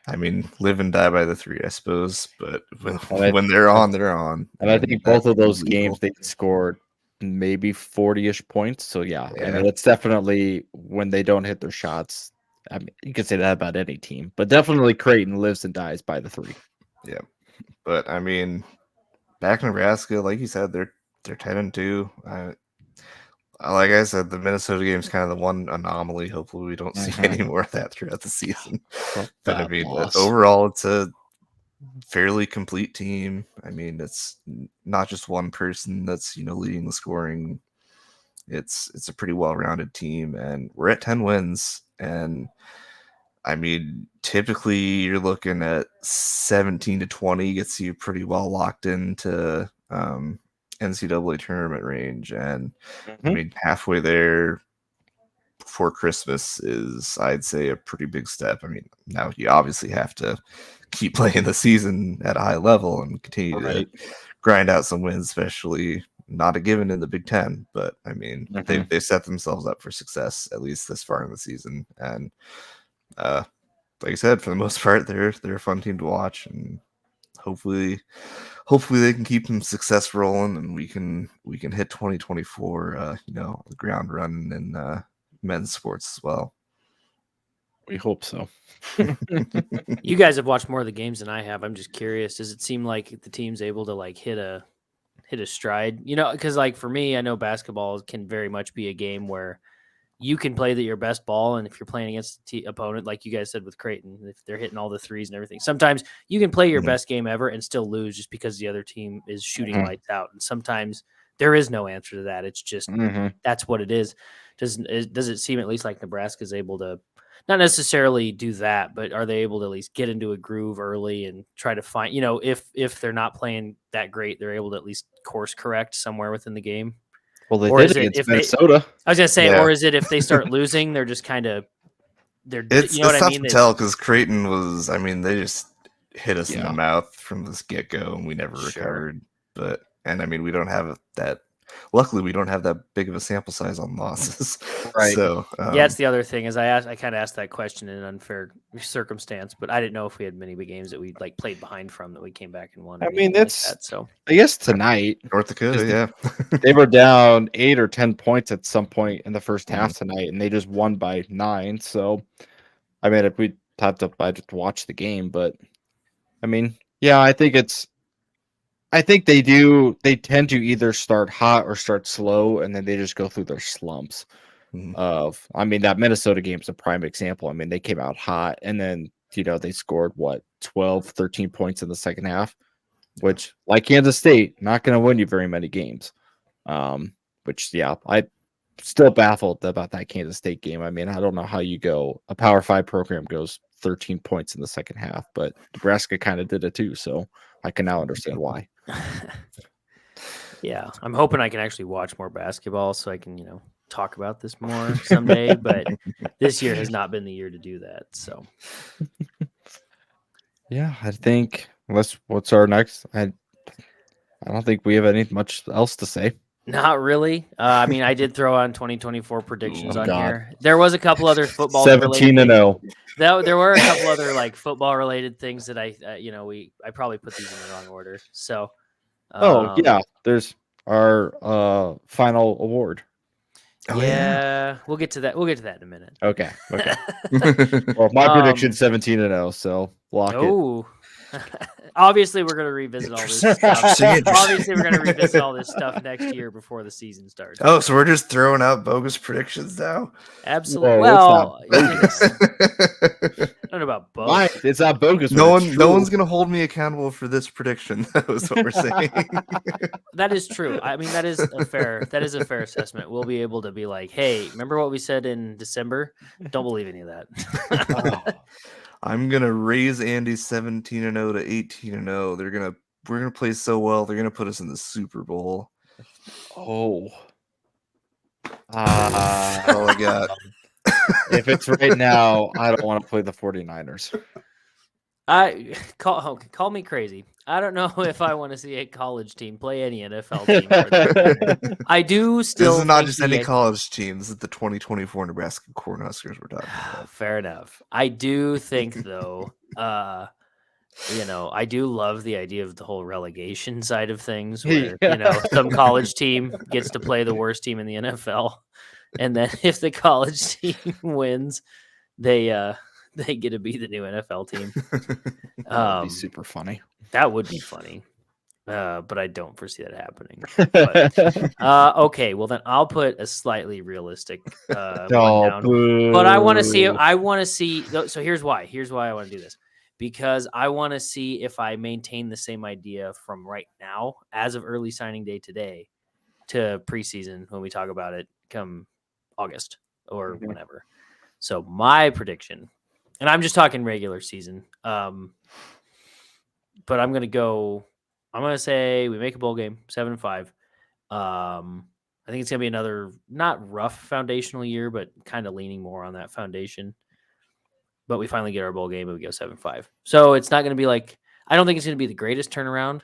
I mean, live and die by the 3, I suppose. But And when they're on, they're on. And I think both of those legal. games they scored maybe 40-ish points. So yeah, I Yeah. mean it's definitely when they don't hit their shots. I mean, you can say that about any team, but definitely Creighton lives and dies by the 3. Yeah, but I mean, back in Nebraska, like you said, they're 10-2. Like I said, the Minnesota game is kind of the one anomaly. Hopefully, we don't see any more of that throughout the season. But I mean, overall, it's a fairly complete team. I mean, it's not just one person that's leading the scoring. It's a pretty well-rounded team, and we're at 10 wins. And I mean, typically you're looking at 17 to 20 gets you pretty well locked into NCAA tournament range, and I mean halfway there before Christmas is, I'd say, a pretty big step. I mean, now you obviously have to keep playing the season at a high level and continue to grind out some wins, especially not a given in the Big Ten. But I mean, they set themselves up for success at least this far in the season, and like I said, for the most part, they're a fun team to watch, and hopefully they can keep them success rolling, and we can hit 2024, the ground running in men's sports as well. We hope so. You guys have watched more of the games than I have. I'm just curious. Does it seem like the team's able to like hit a stride? Because like for me, I know basketball can very much be a game where you can play your best ball, and if you're playing against the opponent, like you guys said with Creighton, if they're hitting all the threes and everything, sometimes you can play your best game ever and still lose just because the other team is shooting lights out. And sometimes there is no answer to that. It's just that's what it is. Does it seem at least like Nebraska is able to not necessarily do that, but are they able to at least get into a groove early and try to find, if they're not playing that great, they're able to at least course correct somewhere within the game? Well, they did against Minnesota. I was gonna say, or is it if they start losing, they're just kind of It's tough to tell because Creighton was, I mean, they just hit us in the mouth from this get go, and we never recovered. And I mean, we don't have that. Luckily, we don't have that big of a sample size on losses. Right. So it's the other thing is I kind of asked that question in an unfair circumstance, but I didn't know if we had many big games that we like played behind from that we came back and won. I mean, that's like that, so I guess tonight North Dakota, they were down 8 or 10 points at some point in the first half tonight, and they just won by 9. So, I mean, if we topped up, I just watched the game, but I mean, yeah, I think they do. They tend to either start hot or start slow, and then they just go through their slumps. I mean, that Minnesota game is a prime example. I mean, they came out hot, and then they scored 12, 13 points in the second half, which, like Kansas State, not going to win you very many games. Which, I still baffled about that Kansas State game. I mean, I don't know how you go. A Power 5 program goes 13 points in the second half, but Nebraska kind of did it too, so I can now understand why. Yeah, I'm hoping I can actually watch more basketball so I can, talk about this more someday, but this year has not been the year to do that. So, yeah, I think what's our next? I don't think we have much else to say. Not really. I mean, I did throw on 2024 predictions here. There was a couple other football 17-0. There were a couple other like football related things that I probably put these in the wrong order. So, there's our final award. We'll get to that. We'll get to that in a minute. Okay. Well, my prediction 17-0. So block it. Obviously, we're going to revisit all this stuff. Obviously, we're going to revisit all this stuff next year before the season starts. Oh, so we're just throwing out bogus predictions now? Absolutely. Whoa, it's not Well, bogus. I don't know about both. Why? It's not bogus. No when it's one's true. gonna hold me accountable for this prediction. That was what we're saying. That is true. I mean, that is a fair assessment. We'll be able to be like, hey, remember what we said in December? Don't believe any of that. I'm gonna raise Andy 17-0 to 18-0. We're gonna play so well. They're gonna put us in the Super Bowl. Oh. That's all I got. If it's right now, I don't want to play the 49ers. Call me crazy. I don't know if I want to see a college team play any NFL team. For that matter. I do still. This is not think just any college team. This is the 2024 Nebraska Cornhuskers we're talking about. Fair enough. I do think though, I do love the idea of the whole relegation side of things where, some college team gets to play the worst team in the NFL. And then if the college team wins, they get to be the new NFL team. That would be super funny. That would be funny. But I don't foresee that happening. But, okay, well then I'll put a slightly realistic one down. But I want to see. So here's why. Here's why I want to do this. Because I want to see if I maintain the same idea from right now, as of early signing day today, to preseason when we talk about it come August or whenever. So my prediction, and I'm just talking regular season, but I'm going to say we make a bowl game, 7-5. I think it's going to be another not rough foundational year, but kind of leaning more on that foundation. But we finally get our bowl game and we go 7-5. So it's not going to be like, I don't think it's going to be the greatest turnaround.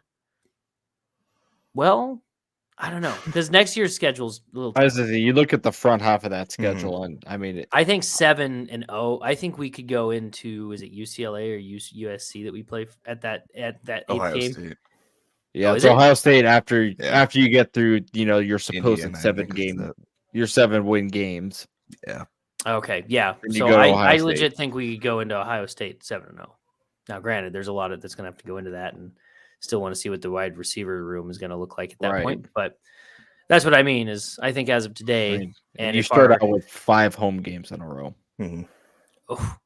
Well, I don't know, because next year's schedule's a little tough. You look at the front half of that schedule, and I mean, I think 7-0. I think we could go into, is it UCLA or USC that we play at that Ohio eighth game? State. Yeah, it's Ohio State after you get through, your supposed Indiana, your 7-win games. Yeah. Okay, yeah. And you So go to I Ohio State. legit think we could go into Ohio State 7-0. Now, granted, there's a lot of that's going to have to go into that, and still want to see what the wide receiver room is going to look like at that point. But that's what I mean is I think as of today, and you start out with 5 home games in a row. Mm-hmm. Oh,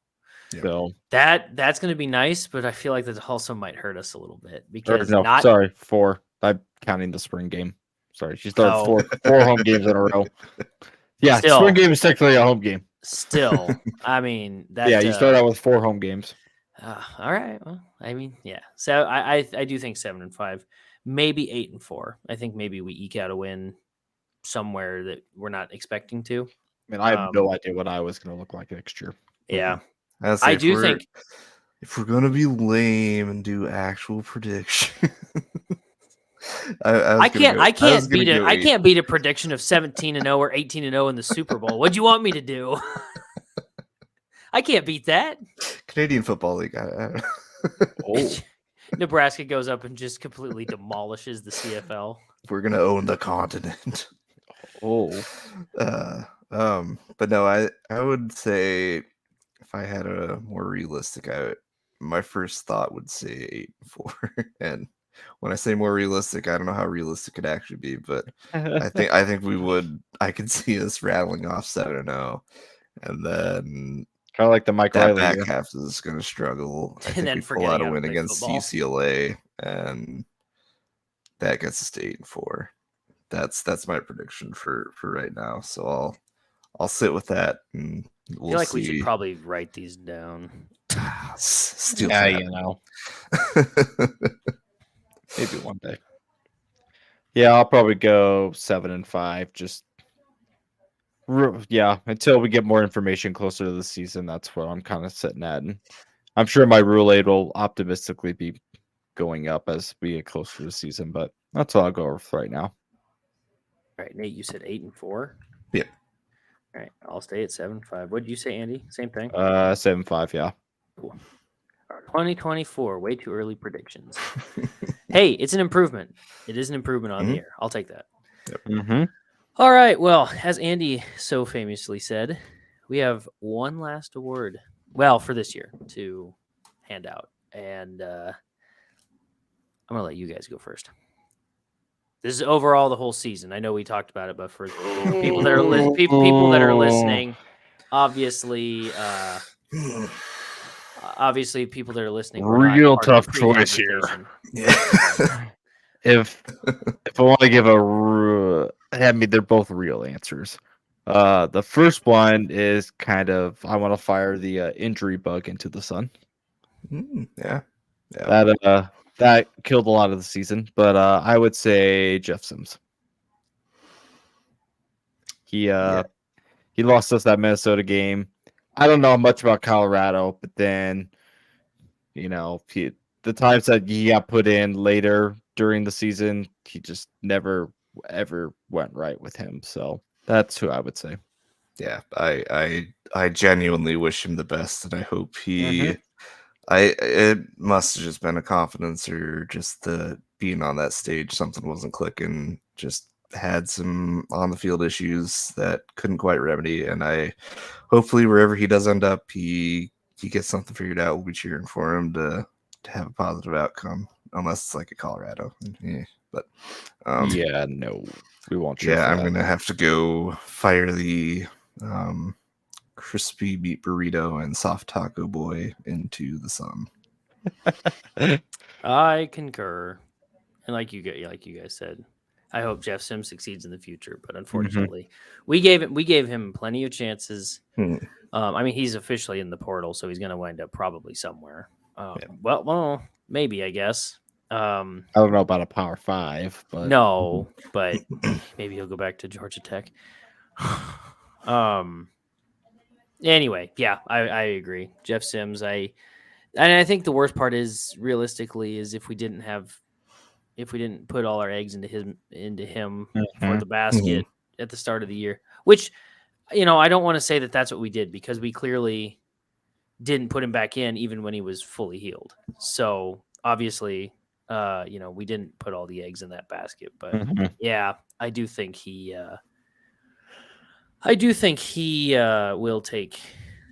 so that's going to be nice, but I feel like that also might hurt us a little bit because 4. I'm counting the spring game. Sorry, she started 4 home games in a row. Yeah, spring game is technically a home game. Still, I mean that. Yeah, you start out with 4 home games. All right. Well, I mean, yeah. So I do think 7-5, maybe 8-4. I think maybe we eke out a win somewhere that we're not expecting to. I mean, I have no idea what Iowa's going to look like next year. Yeah, I do think if we're going to be lame and do actual prediction. I can't beat a prediction of 17-0 or 18-0 in the Super Bowl. What'd you want me to do? I can't beat that. Canadian Football League. Nebraska goes up and just completely demolishes the CFL. We're gonna own the continent. But no, I would say if I had a more realistic, my first thought would say 8-4. And when I say more realistic, I don't know how realistic it actually be, but I think we would. I could see us rattling off 7-0, and then kind of like the Mike Riley back half is going to struggle. I think we pull out a win against UCLA, and that gets us to 8-4. That's my prediction for right now. So I'll sit with that, and we'll I feel like see. we should probably write these down. Maybe one day. Yeah, I'll probably go 7-5. Just until we get more information closer to the season, that's what I'm kind of sitting at. And I'm sure my rule aid will optimistically be going up as we get closer to the season, but that's all I'll go with right now. All right, Nate, you said 8-4. Yeah. All right, I'll stay at 7-5. What did you say, Andy? Same thing. 7-5. Yeah. Cool. 2024. Way too early predictions. Hey, it's an improvement. It is an improvement on the air. I'll take that. Yep. Mm-hmm. All right. Well, as Andy so famously said, we have one last award. Well, for this year to hand out, and I'm going to let you guys go first. This is overall the whole season. I know we talked about it, but for people that are people that are listening, obviously people that are listening, we're not Real part of tough the choice here. pre-conversation. Yeah. If I want to give they're both real answers. The first one is kind of I want to fire the injury bug into the sun. Yeah. That killed a lot of the season, but I would say Jeff Sims. He lost us that Minnesota game. I don't know much about Colorado, but then the times that he got put in later during the season, he just never ever went right with him. So that's who I would say. Yeah, I genuinely wish him the best, and I hope he. Mhm. It must have just been a confidence or just the being on that stage, something wasn't clicking. Just had some on the field issues that couldn't quite remedy, and I hopefully wherever he does end up, he gets something figured out. We'll be cheering for him to have a positive outcome, unless it's like a Colorado. Yeah, but Yeah, no, we won't. Cheer yeah, for I'm that. gonna have to go fire the crispy meat burrito and soft taco boy into the sun. I concur, and like you guys said, I hope Jeff Sims succeeds in the future. But unfortunately, we gave him plenty of chances. I mean, he's officially in the portal, so he's going to wind up probably somewhere. Well, maybe I guess. I don't know about a Power 5, but No, but maybe he'll go back to Georgia Tech. Anyway, yeah, I agree. Jeff Sims, I think the worst part is realistically is if we didn't put all our eggs into him for the basket at the start of the year, which I don't want to say that that's what we did because we clearly didn't put him back in even when he was fully healed. So obviously, we didn't put all the eggs in that basket, but yeah, I do think he will take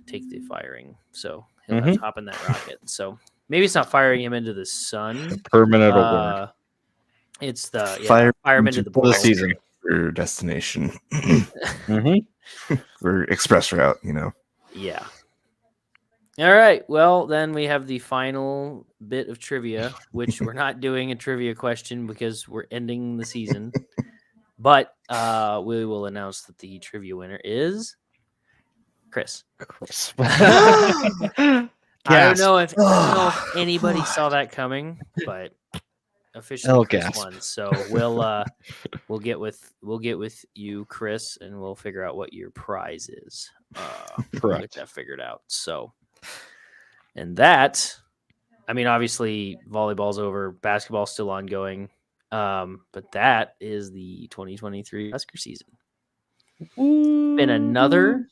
the firing. So he'll have to hop in that rocket. So maybe it's not firing him into the sun. permanent award. It's the Fire him into the For the portal. season. For destination. For express route, Yeah. All right. Well, then we have the final bit of trivia, which we're not doing a trivia question because we're ending the season. But we will announce that the trivia winner is Chris. I don't know if anybody saw that coming, but officially Chris won. So we'll get with you, Chris, and we'll figure out what your prize is. We'll get that figured out. So, and that, I mean, obviously volleyball's over, basketball's still ongoing, but that is the 2023 Husker season. Been another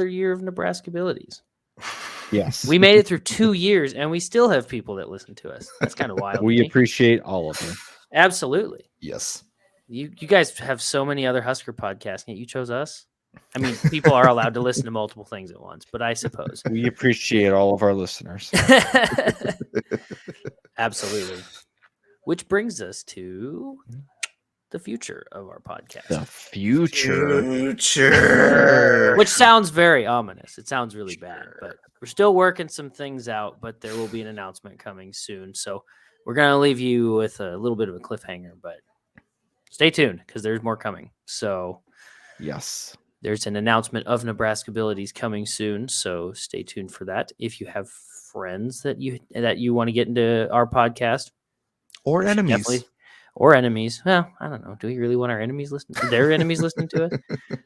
year of Nebraskabilities. Yes. We made it through 2 years and we still have people that listen to us. That's kind of wild. We appreciate all of you. Absolutely. Yes. You guys have so many other Husker podcasts, yet you chose us. I mean, people are allowed to listen to multiple things at once, but I suppose. We appreciate all of our listeners. Absolutely. Which brings us to the future of our podcast. The future. Which sounds very ominous. It sounds really bad, but we're still working some things out, but there will be an announcement coming soon. So we're going to leave you with a little bit of a cliffhanger, but stay tuned because there's more coming. So yes, there's an announcement of Nebraskabilities coming soon. So stay tuned for that. If you have friends that you want to get into our podcast or enemies. Or enemies. Well, I don't know. Do we really want our enemies listening? Their enemies listening to us?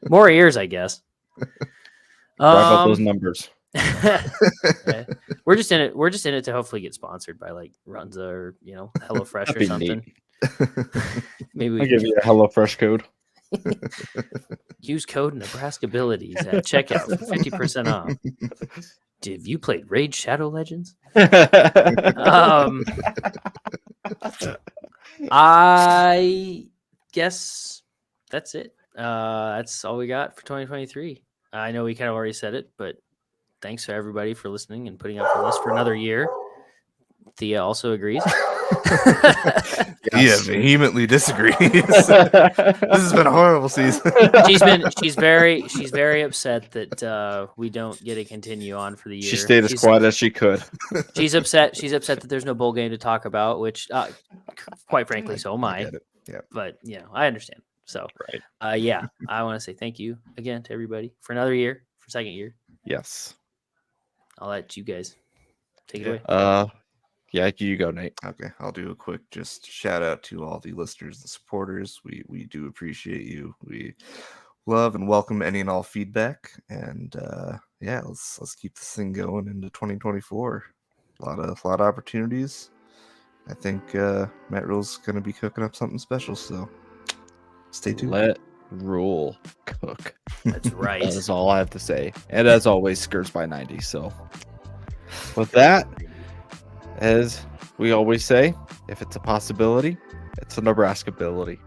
More ears, I guess. Drive up those numbers. We're just in it to hopefully get sponsored by like Runza or HelloFresh or something. Maybe I'll give you a HelloFresh code. Use code Nebraskabilities at checkout for 50% off. Have you played Raid Shadow Legends? I guess that's it. That's all we got for 2023. I know we kind of already said it, but thanks for everybody for listening and putting up with us for another year. Thea also agrees. Yeah, vehemently disagrees. This has been a horrible season. she's very upset that we don't get to continue on for the year. She stayed as quiet as she could. She's upset that there's no bowl game to talk about, which quite frankly, so am I. get it. Yeah. But I understand. So Right. I want to say thank you again to everybody for another year, for second year. Yes. I'll let you guys take it away. Yeah, you go, Nate. Okay, I'll do a quick just shout out to all the listeners and supporters. We do appreciate you. We love and welcome any and all feedback. And let's keep this thing going into 2024. A lot of opportunities. I think Matt Rule's gonna be cooking up something special. So stay tuned. Let Rule cook. That's right. That is all I have to say. And as always, skirts by 90. So with that, as we always say, if it's a possibility, it's a Nebraskability.